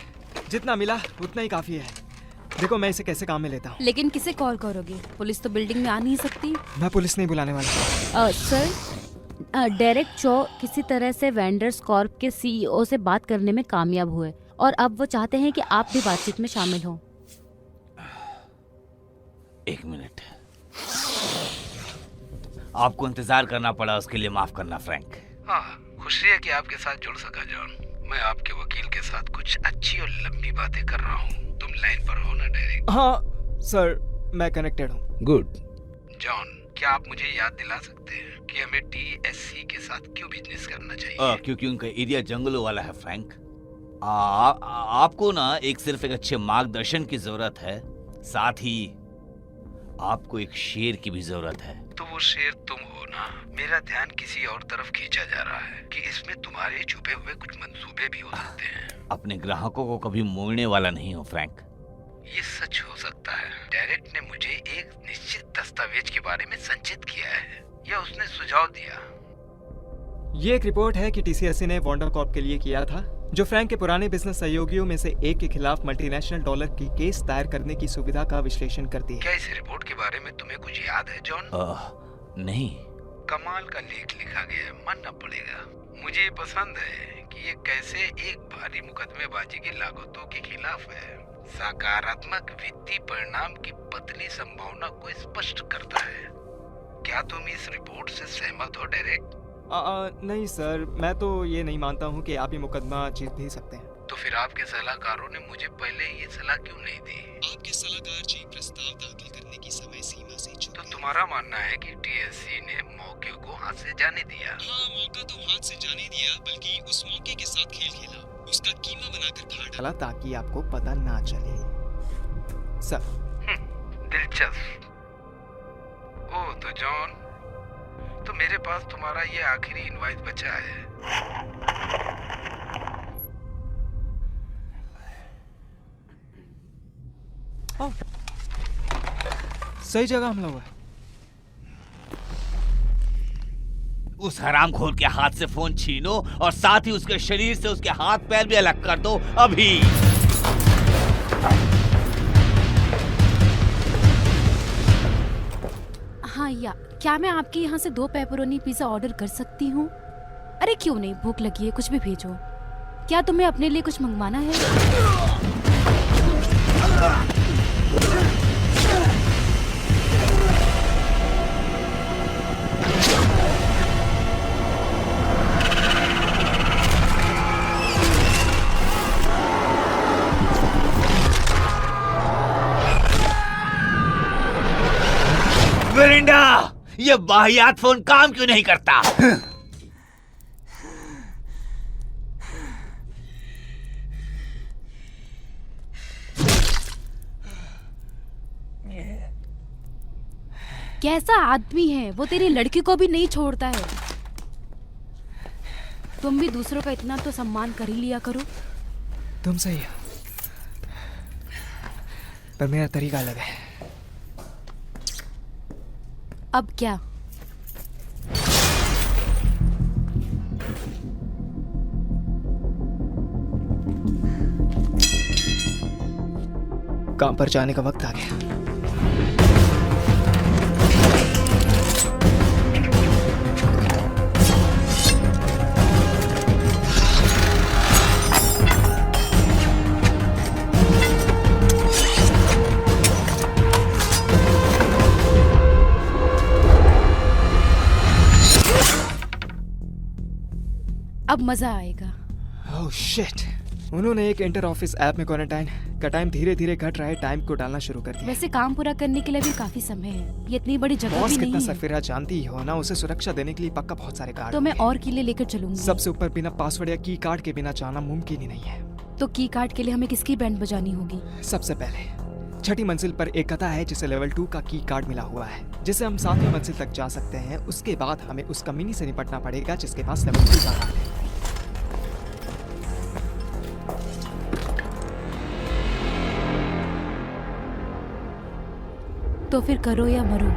जितना मिला उतना ही काफी है। देखो मैं इसे कैसे काम में लेता हूँ। लेकिन किसे कॉल करोगे? पुलिस तो बिल्डिंग में आ नहीं सकती। मैं पुलिस नहीं बुलाने वाला। सर, डेरेक चो किसी तरह से वेंडर्स कॉर्प के सीईओ से बात करने में कामयाब हुए और अब वो चाहते हैं कि आप भी बातचीत में शामिल हो। एक मिनट, आपको इंतजार करना पड़ा, उसके लिए माफ करना फ्रैंक। हाँ, खुशी है कि आपके साथ जुड़ सका जॉन। मैं आपके वकील के साथ कुछ अच्छी और लंबी बातें कर रहा हूँ। तुम लाइन पर हो ना डेरेक? हाँ सर, मैं कनेक्टेड हूँ। गुड। जॉन, क्या आप मुझे याद दिला सकते हैं कि हमें TSC के साथ क्यों बिजनेस करना चाहिए? क्योंकि उनका एरिया जंगलों वाला है फ्रैंक। आपको ना सिर्फ एक अच्छे मार्गदर्शन की जरूरत है, साथ ही आपको एक शेर की भी जरूरत है। तो वो शेर तुम हो ना। मेरा ध्यान किसी और तरफ खींचा जा रहा है कि इसमें तुम्हारे छुपे हुए कुछ मंसूबे भी हो सकते हैं। अपने ग्राहकों को कभी मोड़ने वाला नहीं हो फ्रैंक। ये सच हो सकता है। डायरेक्ट ने मुझे एक निश्चित दस्तावेज के बारे में संचित किया है, या उसने सुझाव दिया। ये एक रिपोर्ट है कि TCSC ने वॉन्डर कॉर्प के लिए किया था, जो फ्रैंक के पुराने बिजनेस सहयोगियों में से एक के खिलाफ मल्टीनेशनल डॉलर की केस दायर करने की सुविधा का विश्लेषण करती है। क्या इस रिपोर्ट के बारे में तुम्हें कुछ याद है जॉन? नहीं। कमाल का लेख लिखा गया है, मानना पड़ेगा। मुझे ये पसंद है कि ये कैसे एक भारी मुकदमेबाजी की लागतों के खिलाफ है, सकारात्मक वित्तीय परिणाम की पतली संभावना को स्पष्ट करता है। क्या तुम इस रिपोर्ट से सहमत हो डायरेक्ट? नहीं सर, मैं तो ये नहीं मानता हूँ कि आप ये मुकदमा जीत भी सकते हैं। तो फिर आपके सलाहकारों ने मुझे पहले ये सलाह क्यों नहीं दी? आपके सलाहकार जी प्रस्ताव दाखिल करने की समय सीमा से चूक गए। तुम्हारा मानना है कि टीएससी ने मौके को हाथ से जाने दिया? हाँ, मौका तो हाथ से जाने दिया, बल्कि उस मौके के साथ खेल खेला, उसका कीमा बनाकर खा डाला ताकि आपको पता ना चले। सर दिलचस्प। ओह तो जॉन, तो मेरे पास तुम्हारा ये आखिरी इनवाइस बचा है। सही जगह हमला हुआ है। उस हरामखोर के हाथ से फोन छीनो और साथ ही उसके शरीर से उसके हाथ पैर भी अलग कर दो अभी। हाँ या क्या मैं आपके यहाँ से 2 पेपरोनी पिज्जा ऑर्डर कर सकती हूँ? अरे क्यों नहीं, भूख लगी है, कुछ भी भेजो। क्या तुम्हें अपने लिए कुछ मंगवाना है? मिरिंडा, ये वाहियात फोन काम क्यों नहीं करता? कैसा आदमी है वो, तेरी लड़की को भी नहीं छोड़ता है। तुम भी दूसरों का इतना तो सम्मान कर ही लिया करो। तुम सही हो, पर मेरा तरीका अलग है। अब क्या? काम पर जाने का वक्त आ गया। अब मजा आएगा। ओह शिट, उन्होंने एक इंटर ऑफिस ऐप में क्वारंटाइन का टाइम धीरे धीरे घट रहे टाइम को डालना शुरू कर दिया। वैसे काम पूरा करने के लिए भी काफी समय है, ये इतनी बड़ी जगह भी नहीं है। सरफिरा जानती हो ना, उसे सुरक्षा देने के लिए पक्का बहुत सारे कार्ड। तो मैं और किले लेकर चलूंगी। सबसे ऊपर बिना पासवर्ड या की कार्ड के बिना जाना मुमकिन ही नहीं है। तो की कार्ड के लिए हमें किसकी बैंड बजानी होगी? सबसे पहले 6ठी मंजिल पर एक कथा है जिसे लेवल 2 का की कार्ड मिला हुआ है, जिससे हम 7वीं मंजिल तक जा सकते हैं। उसके बाद हमें उस कमीनी से निपटना पड़ेगा जिसके पास लेवल 2 का कार्ड है। तो फिर करो या मरो।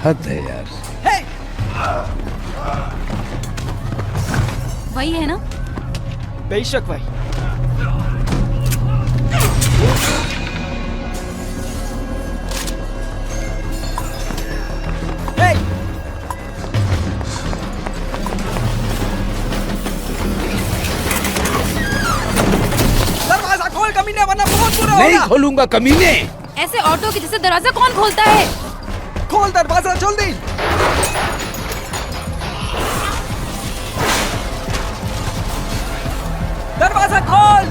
हद है यार। वही है ना? बेशक वही। दरवाजा खोल कमीने, वरना बहुत बुरा होगा। नहीं खोलूंगा कमीने। ऐसे ऑटो के जैसे दरवाजा कौन खोलता है? खोल दरवाजा जल्दी। दरवाजा खोल।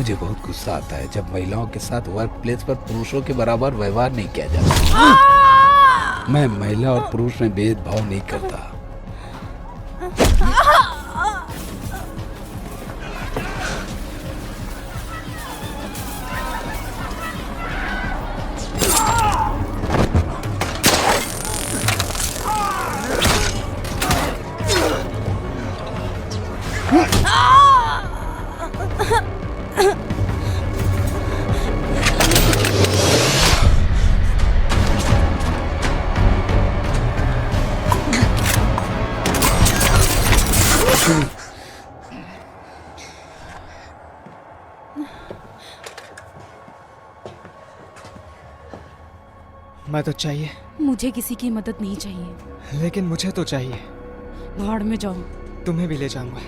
मुझे बहुत गुस्सा आता है जब महिलाओं के साथ वर्क प्लेस पर पुरुषों के बराबर व्यवहार नहीं किया जाता। मैं महिला और पुरुष में भेदभाव नहीं करता। मैं तो चाहिए, मुझे किसी की मदद नहीं चाहिए। लेकिन मुझे तो चाहिए। भाड़ में जाओ। तुम्हें भी ले जाऊंगा।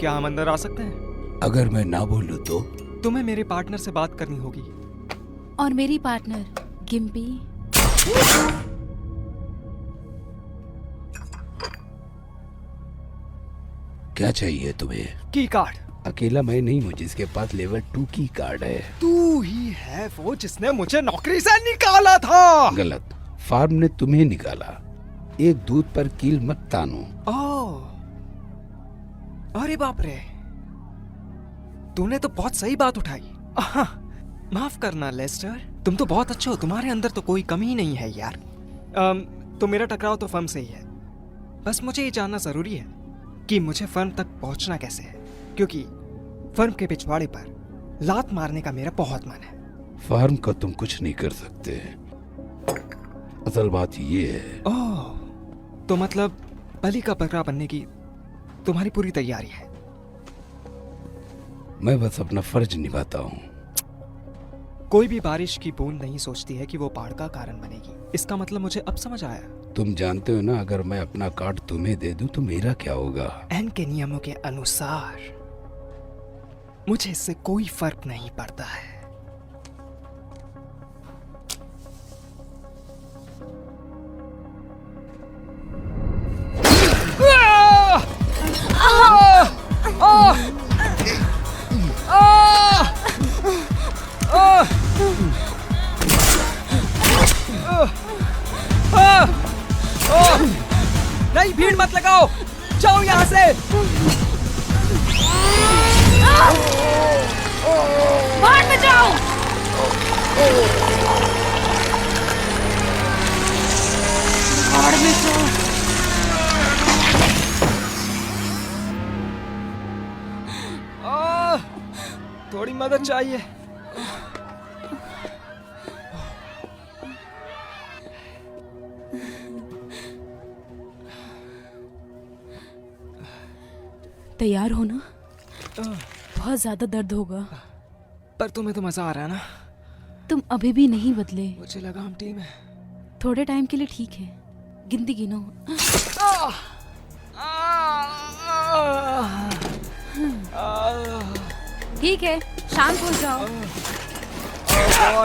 क्या हम अंदर आ सकते हैं? अगर मैं ना बोलूं तो? तुम्हें मेरे पार्टनर से बात करनी होगी। और मेरी पार्टनर गिम्पी। क्या चाहिए तुम्हें? की कार्ड। अकेला मैं नहीं हूँ जिसके पास लेवल 2 की कार्ड है। तू ही है वो जिसने मुझे नौकरी से निकाला था। गलत, फार्म ने तुम्हें निकाला। एक दूध पर कील मत तानो। ओह, अरे बाप रे, तूने तो बहुत सही बात उठाई। माफ करना लेस्टर, तुम तो बहुत अच्छे हो, तुम्हारे अंदर तो कोई कमी ही नहीं है यार। तो मेरा टकराव तो फर्म से ही है। बस मुझे ये जानना जरूरी है कि मुझे फर्म तक पहुंचना कैसे है, क्योंकि फर्म के पिछवाड़े पर लात मारने का मेरा बहुत मन है। फार्म को तुम कुछ नहीं कर सकते। असल बात ये है। ओह, तो मतलब बलि का बकरा बनने की तुम्हारी पूरी तैयारी है? मैं बस अपना फर्ज निभाता हूँ। कोई भी बारिश की बूंद नहीं सोचती है कि वो बाढ़ का कारण बनेगी। इसका मतलब मुझे अब समझ आया। तुम जानते हो ना, अगर मैं अपना कार्ड तुम्हें दे दूं तो मेरा क्या होगा? एन के नियमों के अनुसार मुझे इससे कोई फर्क नहीं पड़ता है। नहीं, भीड़ मत लगाओ, जाओ यहाँ से। बाहर में जाओ। बाहर में जाओ। थोड़ी मदद चाहिए। तैयार हो ना? बहुत ज्यादा दर्द होगा। पर तुम्हें तो मजा आ रहा है ना? तुम अभी भी नहीं बदले। मुझे लगा हम टीम है। थोड़े टाइम के लिए ठीक है, गिनती गिनो। ठीक है, शांत हो जाओ।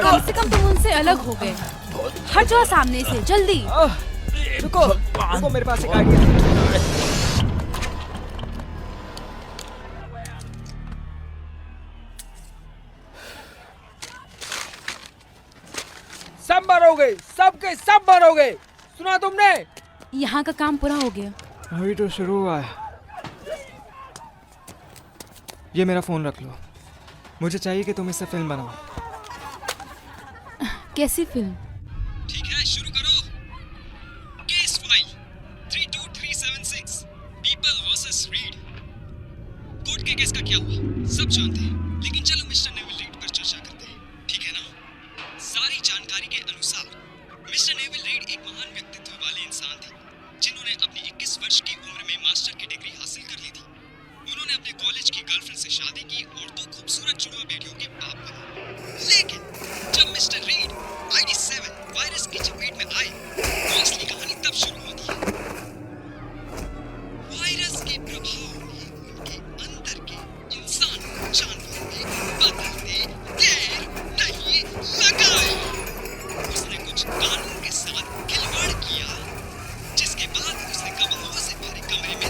कम से कम तुम उनसे अलग हो गए। हट जाओ सामने से, जल्दी। रुको, रुको, मेरे पास एक आइडिया है। सब मरोगे, सबके सब मरोगे। सुना तुमने? यहाँ का काम पूरा हो गया। अभी तो शुरू हुआ है। ये मेरा फोन रख लो। मुझे चाहिए कि तुम इससे फिल्म बनाओ। कैसी फिल्म? ठीक है, शुरू करो। Case file 32376 people versus read. Court के केस का क्या हुआ सब जानते हैं, लेकिन चलो मिस्टर नेविल रीड पर चर्चा करते हैं, ठीक है ना? सारी जानकारी के अनुसार मिस्टर नेविल रीड एक महान व्यक्तित्व वाले इंसान थे, जिन्होंने अपनी 21 वर्ष की उम्र में मास्टर की डिग्री हासिल कर ली थी। उन्होंने अपने कॉलेज की गर्लफ्रेंड से शादी की और 2 खूबसूरत जुड़वा बेटियों के बाप बने। लेकिन जब मिस्टर रीड ID7 वायरस की चपेट में आए तो असली कहानी तब शुरू होती है। वायरस के प्रभाव ने उनके अंदर के इंसान जानवर में बदलने देर नहीं लगाई। उसने कुछ कानून के साथ खिलवाड़ किया, जिसके बाद उसने गवाहों से भरे कमरे में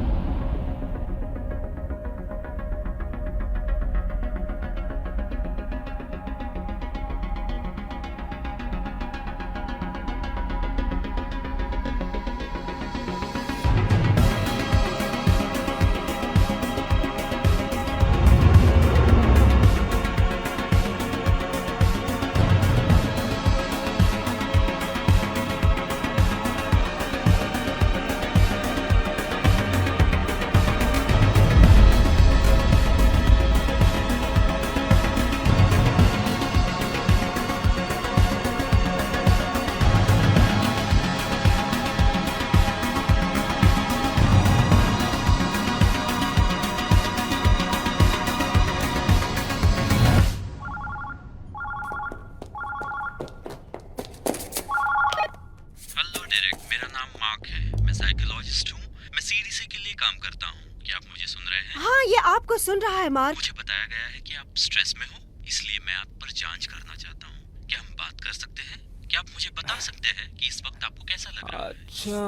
ये आपको सुन रहा है मार्क। मुझे बताया गया है कि आप स्ट्रेस में हो, इसलिए मैं आप पर जांच करना चाहता हूँ। क्या हम बात कर सकते हैं? क्या आप मुझे बता सकते हैं कि इस वक्त आपको कैसा लग रहा है? अच्छा,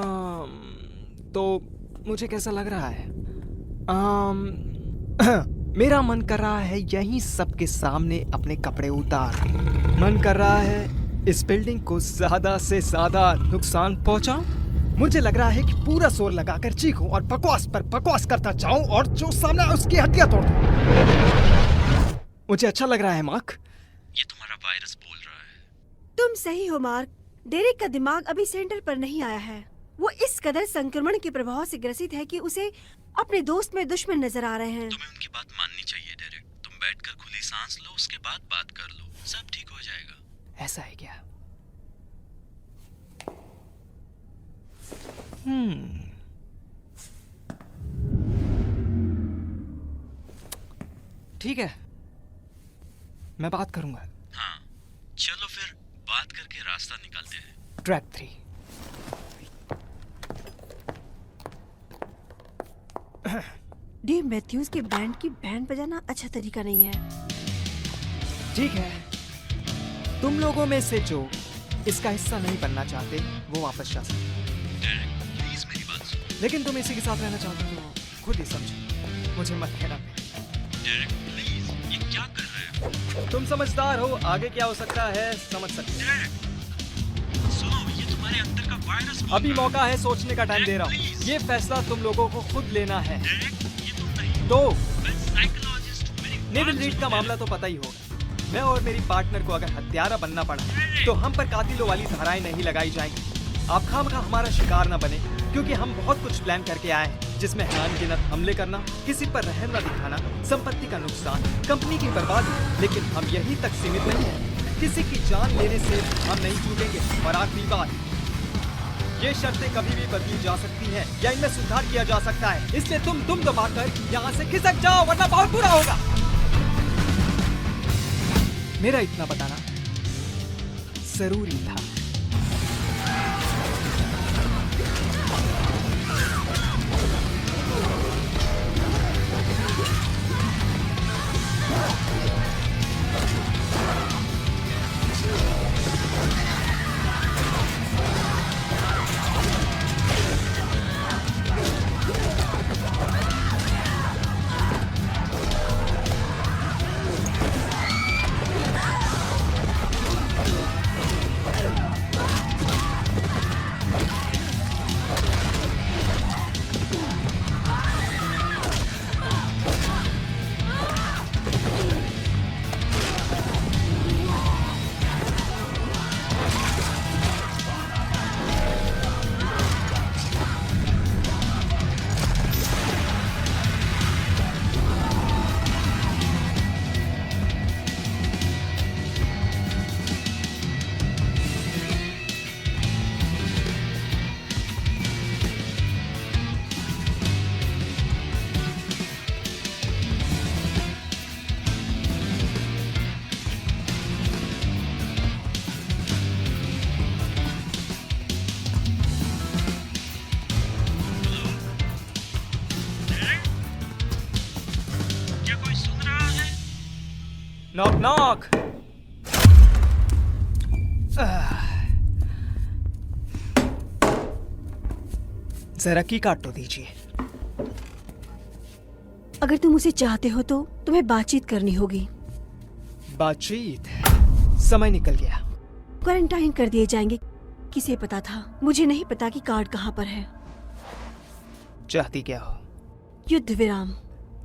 तो मुझे कैसा लग रहा है? मेरा मन कर रहा है यहीं सबके सामने अपने कपड़े उतार। मन कर रहा है इस बिल्डिंग को ज्यादा से ज्यादा नुकसान पहुंचाऊं। मुझे लग रहा है कि पूरा जोर लगाकर चीखूं और बकवास पर बकवास करता जाऊं और जो सामने है उसकी हड्डियां तोड़ दूं। मुझे अच्छा लग रहा है मार्क। ये तुम्हारा वायरस बोल रहा है। तुम सही हो मार्क। डेरेक का दिमाग अभी सेंटर पर नहीं आया है। वो इस कदर संक्रमण के प्रभाव से ग्रसित है कि उसे अपने दोस्त में दुश्मन नजर आ रहे हैं। तुम्हें उनकी बात माननी चाहिए डेरेक। तुम बैठकर खुली सांस लो, उसके बाद बात कर लो, सब ठीक हो जाएगा। ऐसा है क्या? ठीक है, मैं बात करूंगा। हाँ, चलो फिर बात करके रास्ता निकालते हैं। ट्रैक 3। डेव मैथ्यूज के बैंड की बैंड बजाना अच्छा तरीका नहीं है। ठीक है, तुम लोगों में से जो इसका हिस्सा नहीं बनना चाहते वो वापस जा सकते। प्लीज मेरी बात सुनो। लेकिन तुम इसी के साथ रहना चाहते हो तो खुद ही समझो, मुझे मत कहना। डेरेक प्लीज, ये क्या कर रहे हो? तुम समझदार हो, आगे क्या हो सकता है समझ सकते। सुनो, ये तुम्हारे अंदर का वायरस। अभी मौका है, सोचने का टाइम दे रहा हूँ। ये फैसला तुम लोगों को खुद लेना है। तो नेविल रीड का मामला तो पता ही होगा। मैं और मेरी पार्टनर को अगर हत्यारा बनना पड़ा तो हम पर कातिलों वाली धाराएं नहीं लगाई जाएंगी। आप खामखा हमारा शिकार न बने, क्योंकि हम बहुत कुछ प्लान करके आए हैं, जिसमें अनगिनत हमले करना, किसी पर रहम न दिखाना, संपत्ति का नुकसान, कंपनी की बर्बादी। लेकिन हम यहीं तक सीमित नहीं हैं। किसी की जान लेने से हम नहीं चूकेंगे। और आखिरी बात, ये शर्तें कभी भी बदली जा सकती हैं या इनमें सुधार किया जा सकता है। इसलिए तुम दबाकर यहाँ से खिसक जाओ, वरना बहुत बुरा होगा। मेरा इतना बताना जरूरी था। Knock knock. जरा की काट तो दीजिए। अगर तुम उसे चाहते हो तो तुम्हें बातचीत करनी होगी। बातचीत? समय निकल गया। क्वारंटाइन कर दिए जाएंगे। किसे पता था? मुझे नहीं पता कि कार्ड कहाँ पर है। चाहती क्या हो? युद्ध विराम।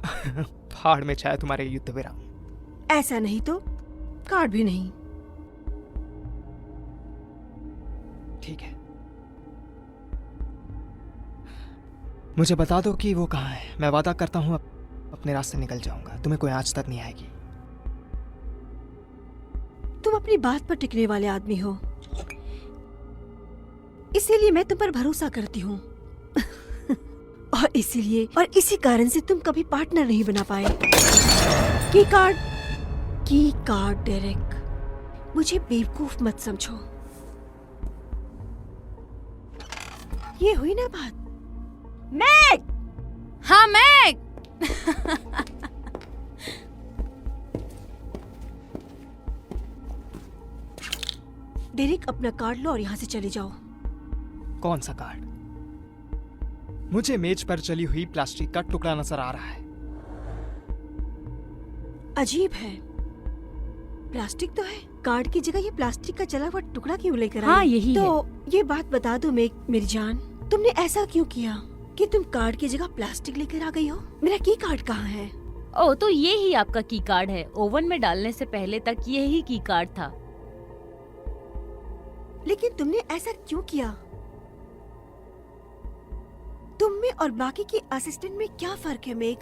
पहाड़ में छाया तुम्हारे युद्ध विराम। ऐसा नहीं तो कार्ड भी नहीं। ठीक है, मुझे बता दो कि वो कहाँ है। मैं वादा करता हूँ अपने रास्ते निकल जाऊंगा। तुम्हें कोई आंच तक नहीं आएगी। तुम अपनी बात पर टिकने वाले आदमी हो, इसीलिए मैं तुम पर भरोसा करती हूँ। और इसीलिए और इसी कारण से तुम कभी पार्टनर नहीं बना पाए। की कार्ड डेरेक, मुझे बेवकूफ मत समझो। ये हुई ना बात? मैग! हाँ मैग। डेरिक, अपना कार्ड लो और यहाँ से चले जाओ। कौन सा कार्ड? मुझे मेज पर चली हुई प्लास्टिक का टुकड़ा नजर आ रहा है। अजीब है, प्लास्टिक तो है, कार्ड की जगह ये प्लास्टिक का जला हुआ टुकड़ा क्यों लेकर आई? हाँ, यही तो ये बात बता दो मेरी जान, तुमने ऐसा क्यों किया कि तुम कार्ड की जगह प्लास्टिक लेकर आ गई हो? मेरा की कार्ड कहाँ है? ओ, तो ये ही आपका की कार्ड है। ओवन में डालने से पहले तक यही की कार्ड था। लेकिन तुमने ऐसा क्यों किया? तुम में और बाकी के असिस्टेंट में क्या फर्क है मेघ?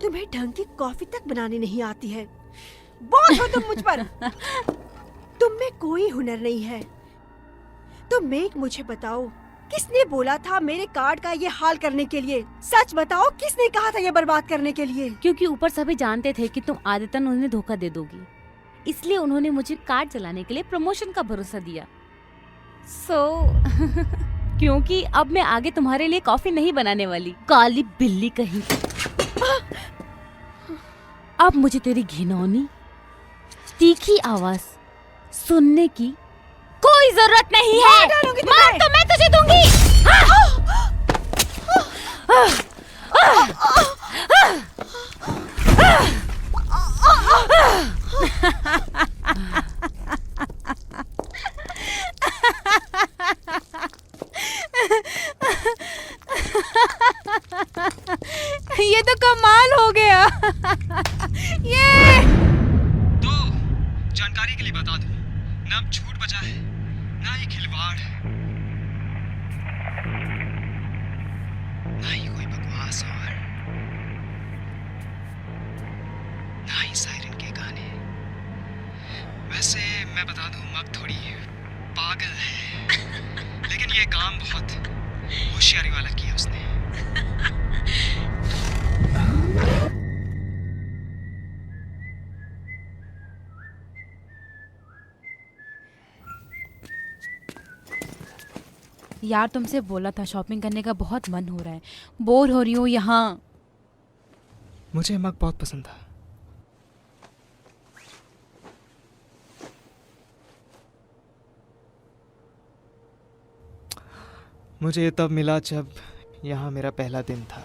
तुम्हें ढंग की कॉफी तक बनाने नहीं आती है। बहुत हो तुम मुझ पर। तुम में कोई हुनर नहीं है। तो मेघ, मुझे बताओ, किसने बोला था मेरे कार्ड का ये हाल करने के लिए? सच बताओ, किसने कहा था ये बर्बाद करने के लिए? क्योंकि ऊपर सभी जानते थे कि तुम आदतन उन्हें धोखा दे दोगी, इसलिए उन्होंने मुझे कार्ड चलाने के लिए प्रमोशन का भरोसा दिया। क्योंकि अब मैं आगे तुम्हारे लिए कॉफी नहीं बनाने वाली, काली बिल्ली कहीं। अब मुझे तेरी घिनौनी तीखी आवाज सुनने की कोई जरूरत नहीं है। मार तो मैं तुझे दूंगी। ये तो कमाल हो गया। ये तो जानकारी के लिए बता दूं, ना अब झूठ बचा है, ना ही खिलवाड़, ना ही कोई बकवास और ना ही सायरन के गाने। वैसे मैं बता दूं, मग थोड़ी पागल है, लेकिन ये काम बहुत होशियारी वाला किया उसने। यार, तुमसे बोला था शॉपिंग करने का बहुत मन हो रहा है। बोर हो रही हूँ यहाँ। मुझे मग बहुत पसंद था। मुझे तब मिला जब यहाँ मेरा पहला दिन था।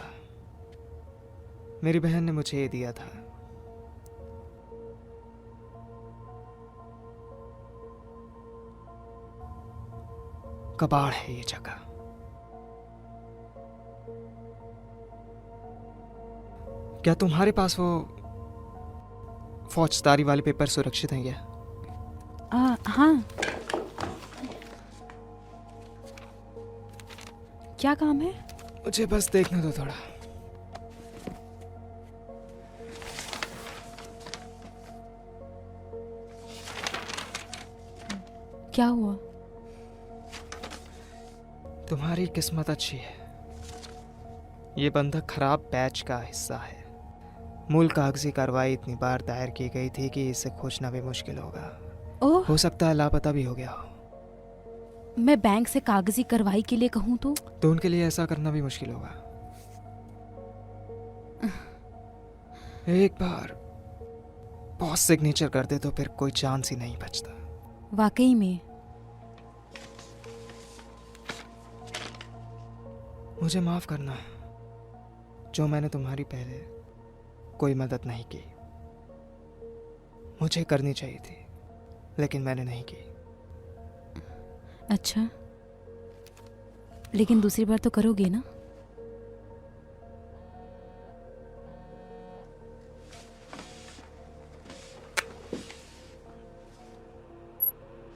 मेरी बहन ने मुझे ये दिया था। कबाड़ है ये जगह। क्या तुम्हारे पास वो फौजदारी वाले पेपर सुरक्षित हैं क्या? हाँ। क्या काम है? मुझे बस देखने दो थोड़ा। क्या हुआ? तुम्हारी किस्मत अच्छी है। ये बंधक खराब बैच का हिस्सा है। मूल कागजी कार्रवाई इतनी बार दायर की गई थी कि इसे खोजना भी मुश्किल होगा। ओह, हो सकता है लापता भी हो गया हो। मैं बैंक से कागजी कार्रवाई के लिए कहूँ तो उनके लिए ऐसा करना भी मुश्किल होगा। एक बार बॉस सिग्नेचर कर दे तो फिर कोई चांस ही नहीं बचता। वाकई में। मुझे माफ करना जो मैंने तुम्हारी पहले कोई मदद नहीं की। मुझे करनी चाहिए थी, लेकिन मैंने नहीं की। अच्छा, लेकिन दूसरी बार तो करोगे ना?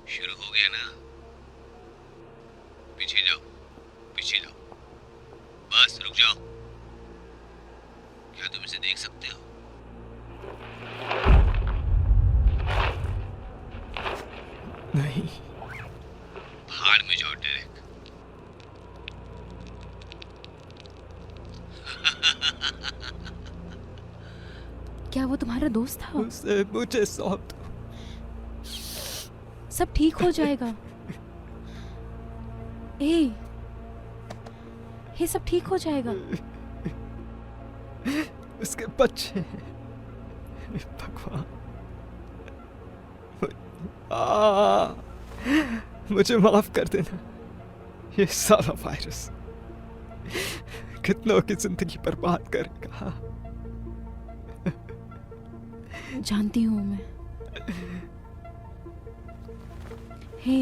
शुरू हो गया ना? पीछे जाओ, पीछे जाओ। बस रुक जाओ। क्या तुम इसे देख सकते हो? नहीं। भाड़ में जाओ डेरेक। क्या वो तुम्हारा दोस्त था? उसे मुझे सौंप दो। सब ठीक हो जाएगा। ये सब ठीक हो जाएगा। उसके बच्चे भगवान। मुझे माफ कर देना। ये सारा वायरस कितनों की जिंदगी बर्बाद करेगा। जानती हूँ मैं। हे,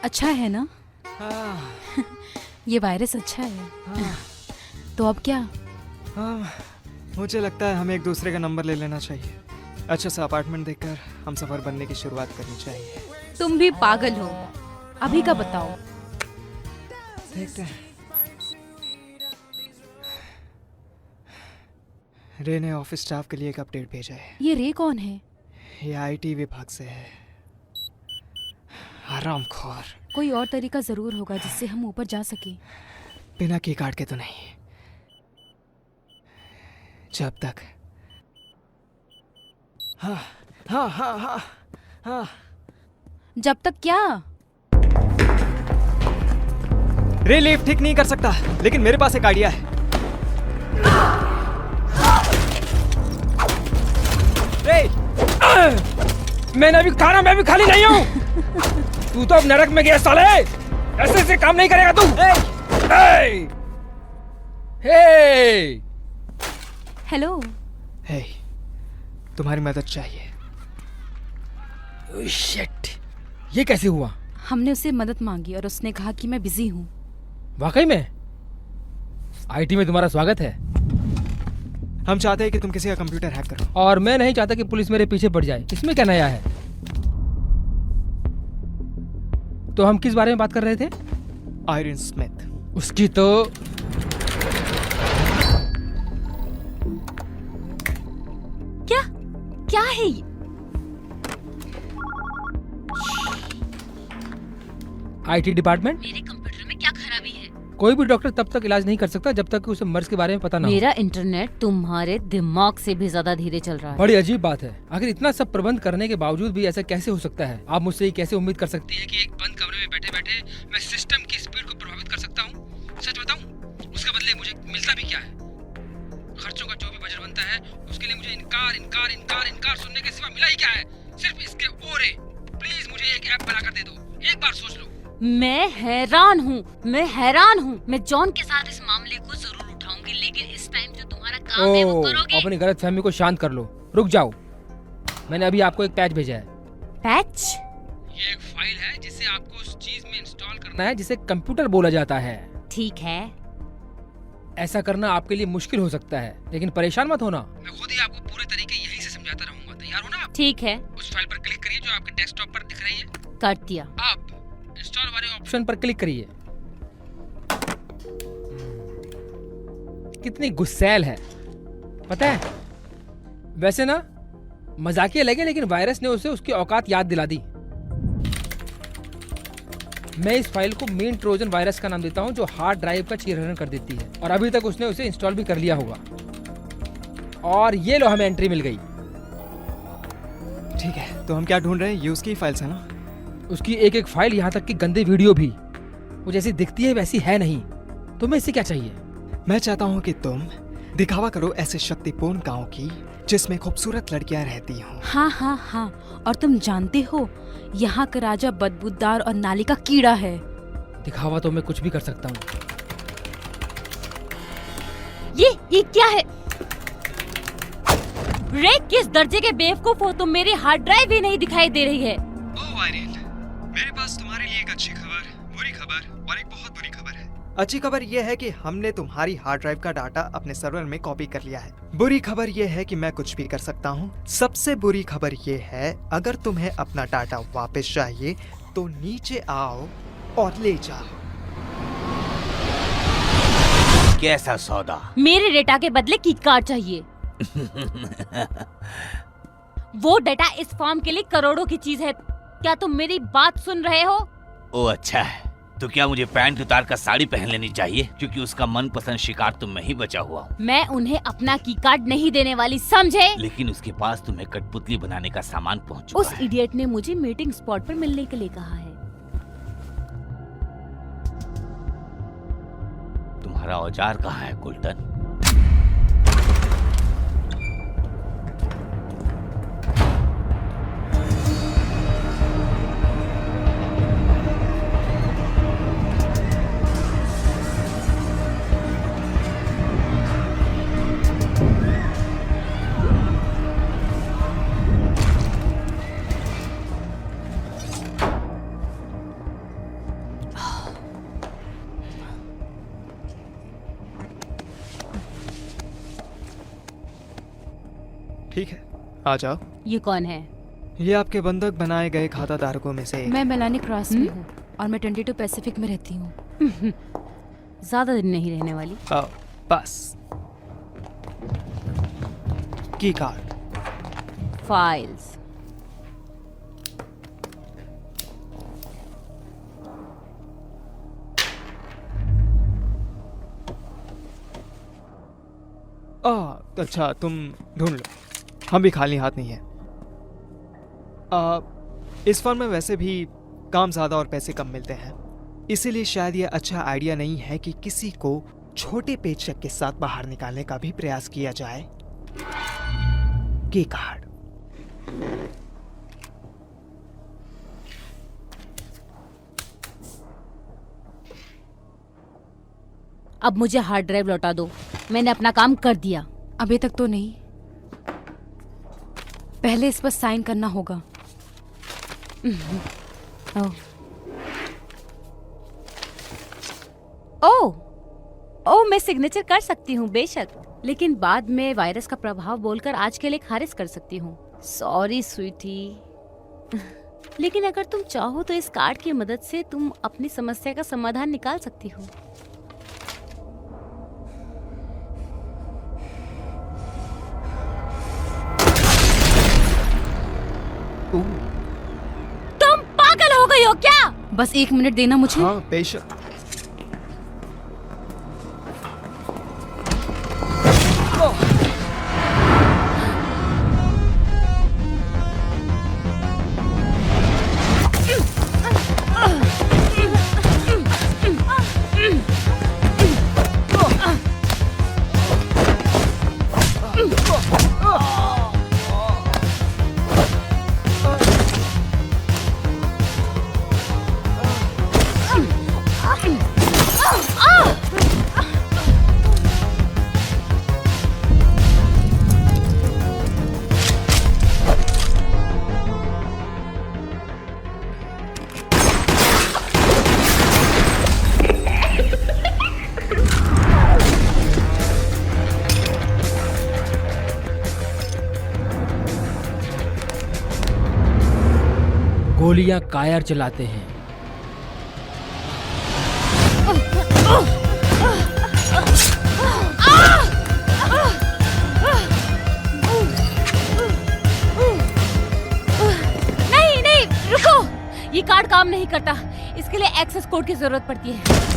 अच्छा है ना? ये वायरस अच्छा है। तो अब क्या? मुझे लगता है हमें एक दूसरे का नंबर ले लेना चाहिए। अच्छा सा अपार्टमेंट देखकर हम सफर बनने की शुरुआत करनी चाहिए। तुम भी पागल हो। अभी का बताओ। देखते हैं। रे ने ऑफिस स्टाफ के लिए एक अपडेट भेजा है। ये रे कौन है? ये आईटी विभाग से है। हरामखोर। कोई और तरीका जरूर होगा जिससे हम ऊपर जा सके। बिना की कार्ड के तो नहीं। जब तक हाँ हाँ हाँ हाँ हाँ। जब तक क्या? रे लिफ्ट ठीक नहीं कर सकता, लेकिन मेरे पास एक आइडिया है। रे मैंने अभी खाना, मैं भी खाली नहीं हूँ। तू तो अब नरक में गया साले। ऐसे ऐसे काम नहीं करेगा तू। हे हेलो। हे, तुम्हारी मदद चाहिए। शिट, ये कैसे हुआ? हमने उससे मदद मांगी और उसने कहा कि मैं बिजी हूँ। वाकई में? आईटी में तुम्हारा स्वागत है। हम चाहते हैं कि तुम किसी का कंप्यूटर हैक करो। और मैं नहीं चाहता कि पुलिस मेरे पीछे पड़ जाए। इसमें क्या नया है? तो हम किस बारे में बात कर रहे थे? Iron Smith. उसकी तो क्या है ये? IT department. मेरे कंप्यूटर में क्या खराबी है? कोई भी डॉक्टर तब तक इलाज नहीं कर सकता जब तक कि उसे मर्ज के बारे में पता ना हो। मेरा इंटरनेट तुम्हारे दिमाग से भी ज्यादा धीरे चल रहा है। बड़ी अजीब बात है। आखिर इतना सब प्रबंध करने के बावजूद भी ऐसा कैसे हो सकता है? आप मुझसे कैसे उम्मीद कर सकती है कि एक बंद कमरे में बैठे बैठे मैं सिस्टम की स्पीड को प्रभावित कर सकता हूँ? सच बताऊँ, उसके बदले मुझे मिलता भी क्या है? खर्चों का जो भी बजट बनता है उसके लिए मुझे इनकार इनकार इनकार इनकार सुनने के सिवा मिला ही क्या है? सिर्फ इसके ओरे। प्लीज मुझे एक ऐप बनाकर दे दो। एक बार सोच लो। मैं हैरान हूँ। मैं जॉन के साथ इस मामले को जरूर उठाऊंगी, लेकिन इस टाइम जो तुम्हारा काम है वो करोगे। अपनी गलतफहमी को शांत कर लो। रुक जाओ, मैंने अभी आपको एक पैच भेजा है। पैच? ये एक फाइल है जिसे आपको उस चीज में इंस्टॉल करना है जिसे कंप्यूटर बोला जाता है। ठीक है। ऐसा करना आपके लिए मुश्किल हो सकता है, लेकिन परेशान मत होना। मैं खुद ही आपको पूरे तरीके यहीं से समझाता रहूंगा। तैयार हो ना आप? ठीक है। उस फाइल पर क्लिक करिए जो आपके डेस्कटॉप पर दिख रही है। कर दिया। आप इंस्टॉल वाले ऑप्शन पर क्लिक करिए। कितनी गुस्सैल है, पता है? वैसे ना मजाकिया लगे, लेकिन वायरस ने उसे उसकी औकात याद दिला दी। मैं इस फाइल को मेन ट्रोजन वायरस का नाम देता हूं, जो हार्ड ड्राइव का चीरहरण कर देती है। और अभी तक उसने उसे इंस्टॉल भी कर लिया होगा। और ये लो, हमें एंट्री मिल गई। ठीक है, तो हम क्या ढूंढ रहे हैं? यूज की फाइल्स है ना? उसकी एक एक फाइल, यहाँ तक कि गंदे वीडियो भी। वो जैसी दिखती है वैसी है नहीं। तुम्हें इससे क्या चाहिए? मैं चाहता हूँ कि तुम दिखावा करो ऐसे शक्तिपूर्ण गांव की जिसमें खूबसूरत लड़कियां रहती हों। हाँ। और तुम जानते हो यहाँ का राजा बदबूदार और नाली का कीड़ा है। दिखावा तो मैं कुछ भी कर सकता हूँ। ये क्या है? रे किस दर्जे के बेवकूफ हो तुम, मेरी हार्ड ड्राइव भी नहीं दिखाई दे रही है। ओह आयरिन, मेरे पास तुम्हारे लिए एक अच्छी खबर, बुरी खबर और एक बहुत बुरी खबर है। अच्छी खबर यह है कि हमने तुम्हारी हार्ड ड्राइव का डाटा अपने सर्वर में कॉपी कर लिया है। बुरी खबर यह है कि मैं कुछ भी कर सकता हूँ। सबसे बुरी खबर यह है, अगर तुम्हें अपना डाटा वापस चाहिए तो नीचे आओ और ले जाओ। कैसा सौदा? मेरे डेटा के बदले की कार्ड चाहिए। वो डेटा इस फॉर्म के लिए करोड़ों की चीज है। क्या तुम मेरी बात सुन रहे हो? ओ अच्छा है, तो क्या मुझे पैंट उतार कर साड़ी पहन लेनी चाहिए, क्योंकि उसका मनपसंद शिकार तो मैं ही बचा हुआ हूँ। मैं उन्हें अपना की कार्ड नहीं देने वाली, समझे? लेकिन उसके पास तुम्हें कठपुतली बनाने का सामान पहुँच चुका है। उस इडियट ने मुझे मीटिंग स्पॉट पर मिलने के लिए कहा है। तुम्हारा औजार कहाँ है कुल्टन? ठीक है, आ जाओ। ये कौन है? ये आपके बंधक बनाए गए खाता धारकों में से एक। मैं मेलानी क्रॉस में हूँ और मैं 22 पैसिफिक में रहती हूँ। ज्यादा दिन नहीं रहने वाली। आओ, बस की कार्ड, फाइल्स। अच्छा तुम ढूंढ लो, हम भी खाली हाथ नहीं है। इस फर्म में वैसे भी काम ज्यादा और पैसे कम मिलते हैं, इसीलिए शायद यह अच्छा आइडिया नहीं है कि किसी को छोटे पेचेक के साथ बाहर निकालने का भी प्रयास किया जाए। की कार्ड। अब मुझे हार्ड ड्राइव लौटा दो, मैंने अपना काम कर दिया। अभी तक तो नहीं, पहले इस पर साइन करना होगा। ओह, मैं सिग्नेचर कर सकती हूँ बेशक, लेकिन बाद में वायरस का प्रभाव बोलकर आज के लिए खारिज कर सकती हूँ। सॉरी स्वीटी। लेकिन अगर तुम चाहो तो इस कार्ड की मदद से तुम अपनी समस्या का समाधान निकाल सकती हो। तुम पागल हो गई हो क्या? बस 1 मिनट देना मुझे। हाँ बेशक। गोलियां कायर चलाते हैं। नहीं, रुको। ये कार्ड काम नहीं करता, इसके लिए एक्सेस कोड की जरूरत पड़ती है।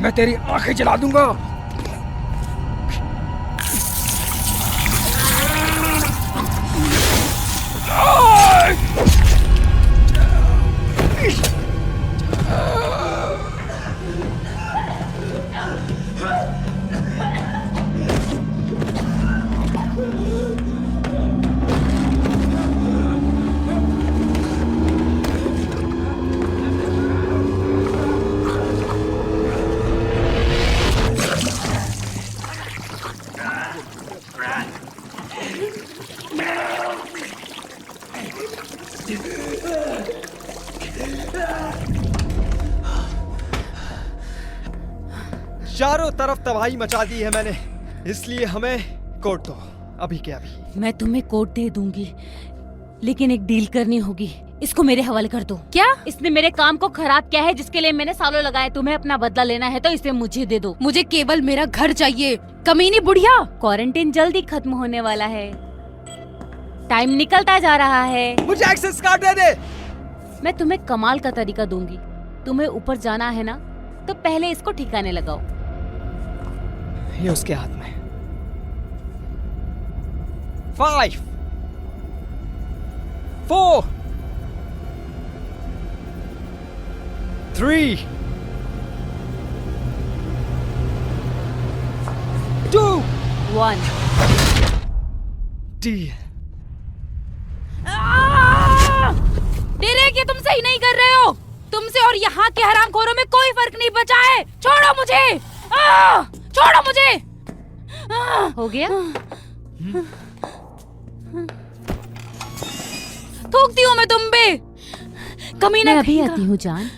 मैं तेरी आंखें जला दूंगा। चारों तरफ तबाही मचा दी है मैंने, इसलिए हमें कोड दो अभी के अभी। मैं तुम्हें कोड दे दूंगी, लेकिन एक डील करनी होगी। इसको मेरे हवाले कर दो। क्या? इसने मेरे काम को खराब किया है, जिसके लिए मैंने सालों लगाए। तुम्हें अपना बदला लेना है तो इसे मुझे दे दो। मुझे केवल मेरा घर चाहिए, कमीनी बुढ़िया। क्वारंटीन जल्दी खत्म होने वाला है, टाइम निकलता जा रहा है। मुझे एक्सेस कार्ड दे दे। मैं तुम्हें कमाल का तरीका दूंगी। तुम्हें ऊपर जाना है ना, तो पहले इसको ठिकाने लगाओ। ये उसके हाथ में। 5 4 3 2 1 डील। डेरेक, ये तुम सही नहीं कर रहे हो। तुमसे और यहाँ के हरामखोरों में कोई फर्क नहीं बचा है। छोड़ो मुझे, छोड़ो मुझे। हो गया? थूकती हूँ मैं तुम पे, कमीना। मैं अभी आती हूँ जान।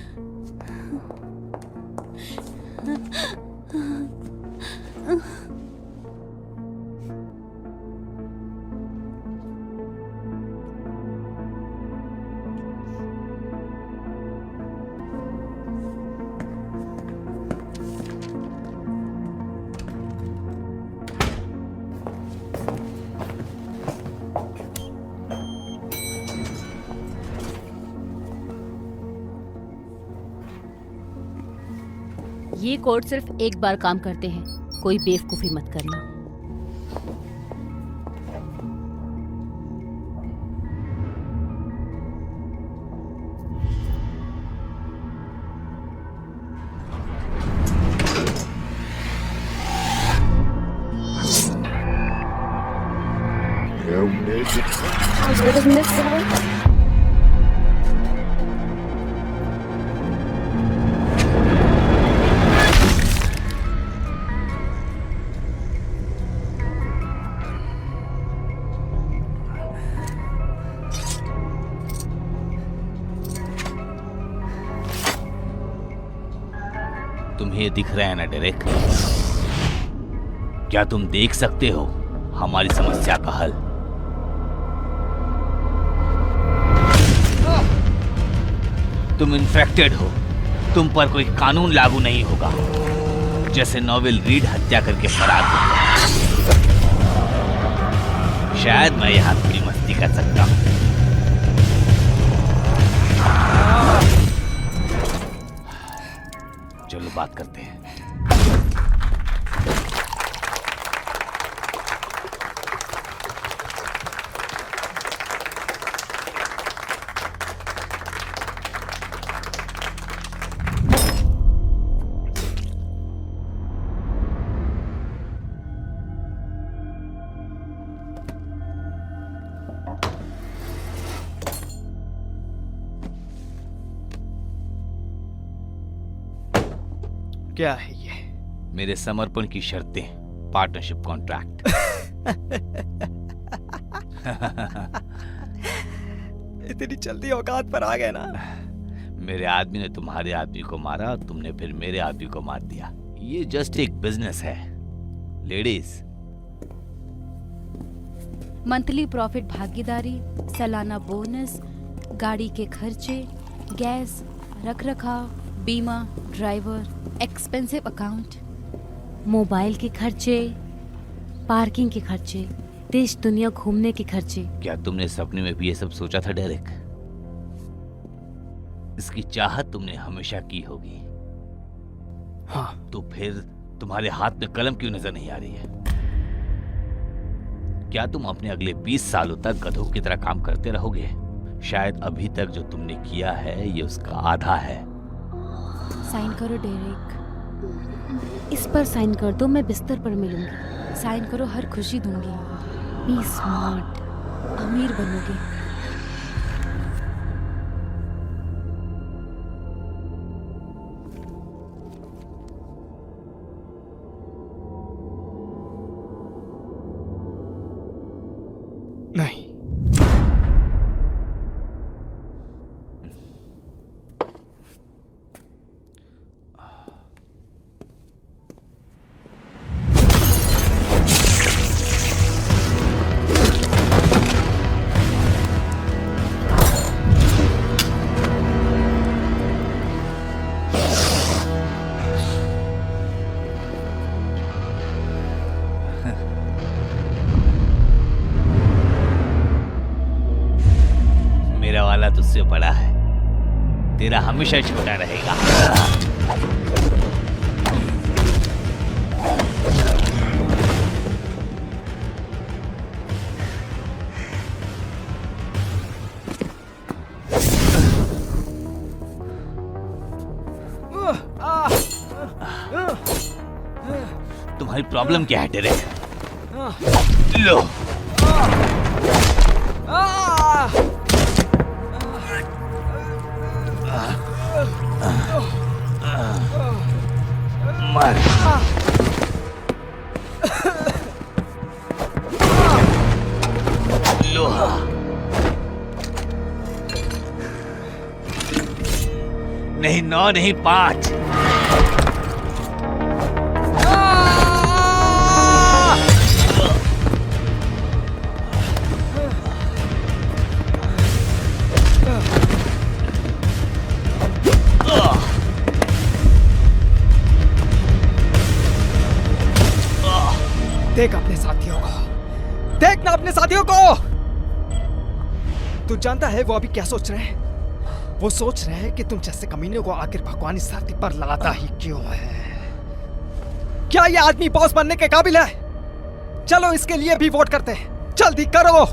ये कोड सिर्फ एक बार काम करते हैं, कोई बेवकूफी मत करना। तुम्हें दिख रहा है ना डेरेक? क्या तुम देख सकते हो हमारी समस्या का हल? तुम इन्फेक्टेड हो, तुम पर कोई कानून लागू नहीं होगा। जैसे नोवेल रीड हत्या करके फरार हो, शायद मैं यहां थोड़ी मस्ती कर सकता हूं। चलो बात करते हैं। क्या है ये? मेरे समर्पण की शर्तें, पार्टनरशिप कॉन्ट्रैक्ट। इतनी जल्दी औकात पर आ गए ना। मेरे आदमी ने तुम्हारे आदमी को मारा, तुमने फिर मेरे आदमी को मार दिया। ये जस्ट एक बिजनेस है लेडीज। मंथली प्रॉफिट भागीदारी, सालाना बोनस, गाड़ी के खर्चे, गैस, रखरखाव, बीमा, ड्राइवर, एक्सपेंसिव अकाउंट, मोबाइल के खर्चे, पार्किंग के खर्चे, देश दुनिया घूमने के खर्चे। क्या तुमने सपने में भी ये सब सोचा था डेरेक? इसकी चाहत तुमने हमेशा की होगी। हाँ। तो फिर तुम्हारे हाथ में कलम क्यों नजर नहीं आ रही है? क्या तुम अपने अगले 20 सालों तक गधों की तरह काम करते रहोगे? शायद अभी तक जो तुमने किया है ये उसका आधा है। साइन करो डेरेक, इस पर साइन कर दो, मैं बिस्तर पर मिलूंगी। साइन करो, हर खुशी दूंगी। बी स्मार्ट, अमीर बनोगे। नहीं, मेरा वाला तुझसे बड़ा है, तेरा हमेशा छोटा रहेगा। तुम्हारी प्रॉब्लम क्या है डेरेक? लो। मर। लोहा। नहीं 9 नहीं 5। देख अपने साथियों को, देखना अपने साथियों को। तू जानता है वो अभी क्या सोच रहे हैं? वो सोच रहे हैं कि तुम जैसे कमीने को आखिर भगवान इस धरती पर लाता ही क्यों है? क्या ये आदमी बॉस बनने के काबिल है? चलो इसके लिए भी वोट करते हैं, जल्दी करो।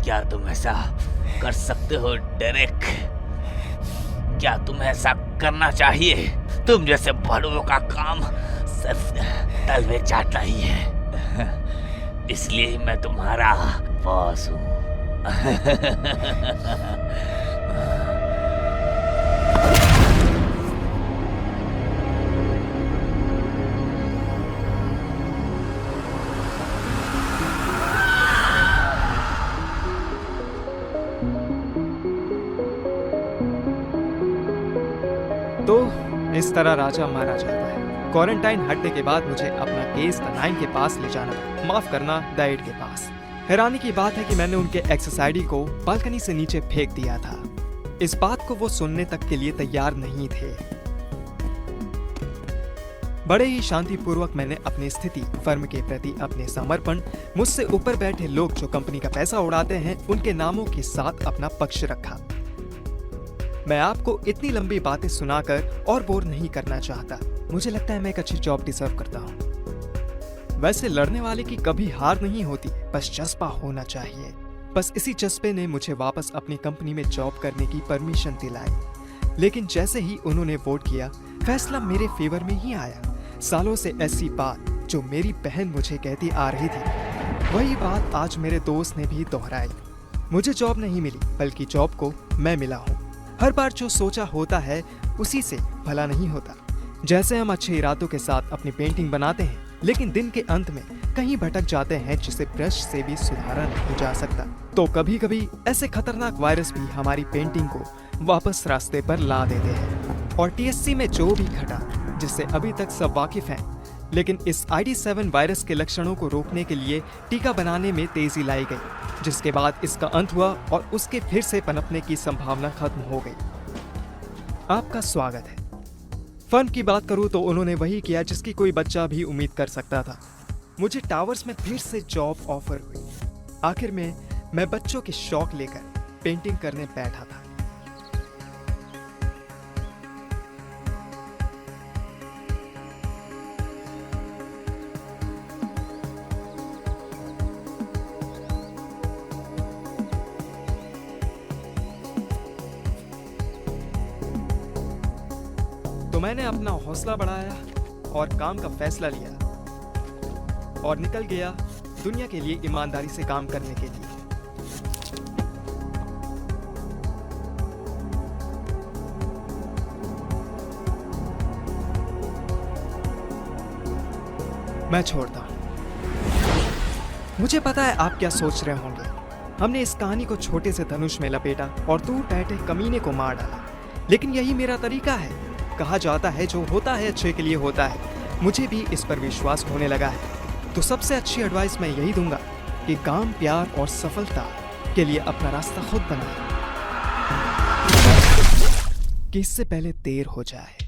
क्या तुम ऐसा कर सकते हो डेरेक? क्या तुम्हें ऐसा करना चाहिए? तुम जैसे बड़ों का काम सिर्फ तलवे चाटना ही है, इसलिए मैं तुम्हारा बॉस हूँ। तो इस तरह राजा मारा जाता है। क्वारंटाइन हटने के बाद मुझे अपना केस द 9 के पास ले जाना, माफ करना द 8 के पास। हैरानी की बात है कि मैंने उनके एक्सेस आईडी को बालकनी से नीचे फेंक दिया था। इस बात को वो सुनने तक के लिए तैयार नहीं थे। बड़े ही शांतिपूर्वक मैंने अपनी स्थिति, फर्म के प्रति अपने समर्पण, मुझसे ऊपर बैठे लोग जो कंपनी का पैसा उड़ाते हैं, उनके नामों के साथ अपना पक्ष रखा। मैं आपको इतनी लंबी बातें सुनाकर और बोर नहीं करना चाहता। मुझे लगता है मैं एक अच्छी जॉब डिजर्व करता हूँ। वैसे लड़ने वाले की कभी हार नहीं होती, बस जज्बा होना चाहिए। बस इसी जज्बे ने मुझे वापस अपनी कंपनी में जॉब करने की परमिशन दिलाई। लेकिन जैसे ही उन्होंने वोट किया, फैसला मेरे फेवर में ही आया। सालों से ऐसी बात जो मेरी बहन मुझे कहती आ रही थी, वही बात आज मेरे दोस्त ने भी दोहराई। मुझे जॉब नहीं मिली, बल्कि जॉब को मैं मिला हूँ। हर बार जो सोचा होता है उसी से भला नहीं होता। जैसे हम अच्छे इरादों के साथ अपनी पेंटिंग बनाते हैं, लेकिन दिन के अंत में कहीं भटक जाते हैं जिसे ब्रश से भी सुधारा नहीं जा सकता। तो कभी कभी ऐसे खतरनाक वायरस भी हमारी पेंटिंग को वापस रास्ते पर ला देते हैं। और TSC में जो भी घटा, जिससे अभी तक सब वाकिफ हैं, लेकिन इस ID7 वायरस के लक्षणों को रोकने के लिए टीका बनाने में तेजी लाई गई, जिसके बाद इसका अंत हुआ और उसके फिर से पनपने की संभावना खत्म हो गई। आपका स्वागत है फन की बात करूं तो उन्होंने वही किया जिसकी कोई बच्चा भी उम्मीद कर सकता था। मुझे टावर्स में फिर से जॉब ऑफर हुई। आखिर में मैं बच्चों के शौक लेकर पेंटिंग करने बैठा था। तो मैंने अपना हौसला बढ़ाया और काम का फैसला लिया और निकल गया दुनिया के लिए ईमानदारी से काम करने के लिए। मैं छोड़ता हूं। मुझे पता है आप क्या सोच रहे होंगे। हमने इस कहानी को छोटे से धनुष में लपेटा और दूर बैठे कमीने को मार डाला, लेकिन यही मेरा तरीका है। कहा जाता है जो होता है अच्छे के लिए होता है। मुझे भी इस पर विश्वास होने लगा है। तो सबसे अच्छी एडवाइस मैं यही दूंगा कि काम, प्यार और सफलता के लिए अपना रास्ता खुद बनाएं कि इससे पहले देर हो जाए।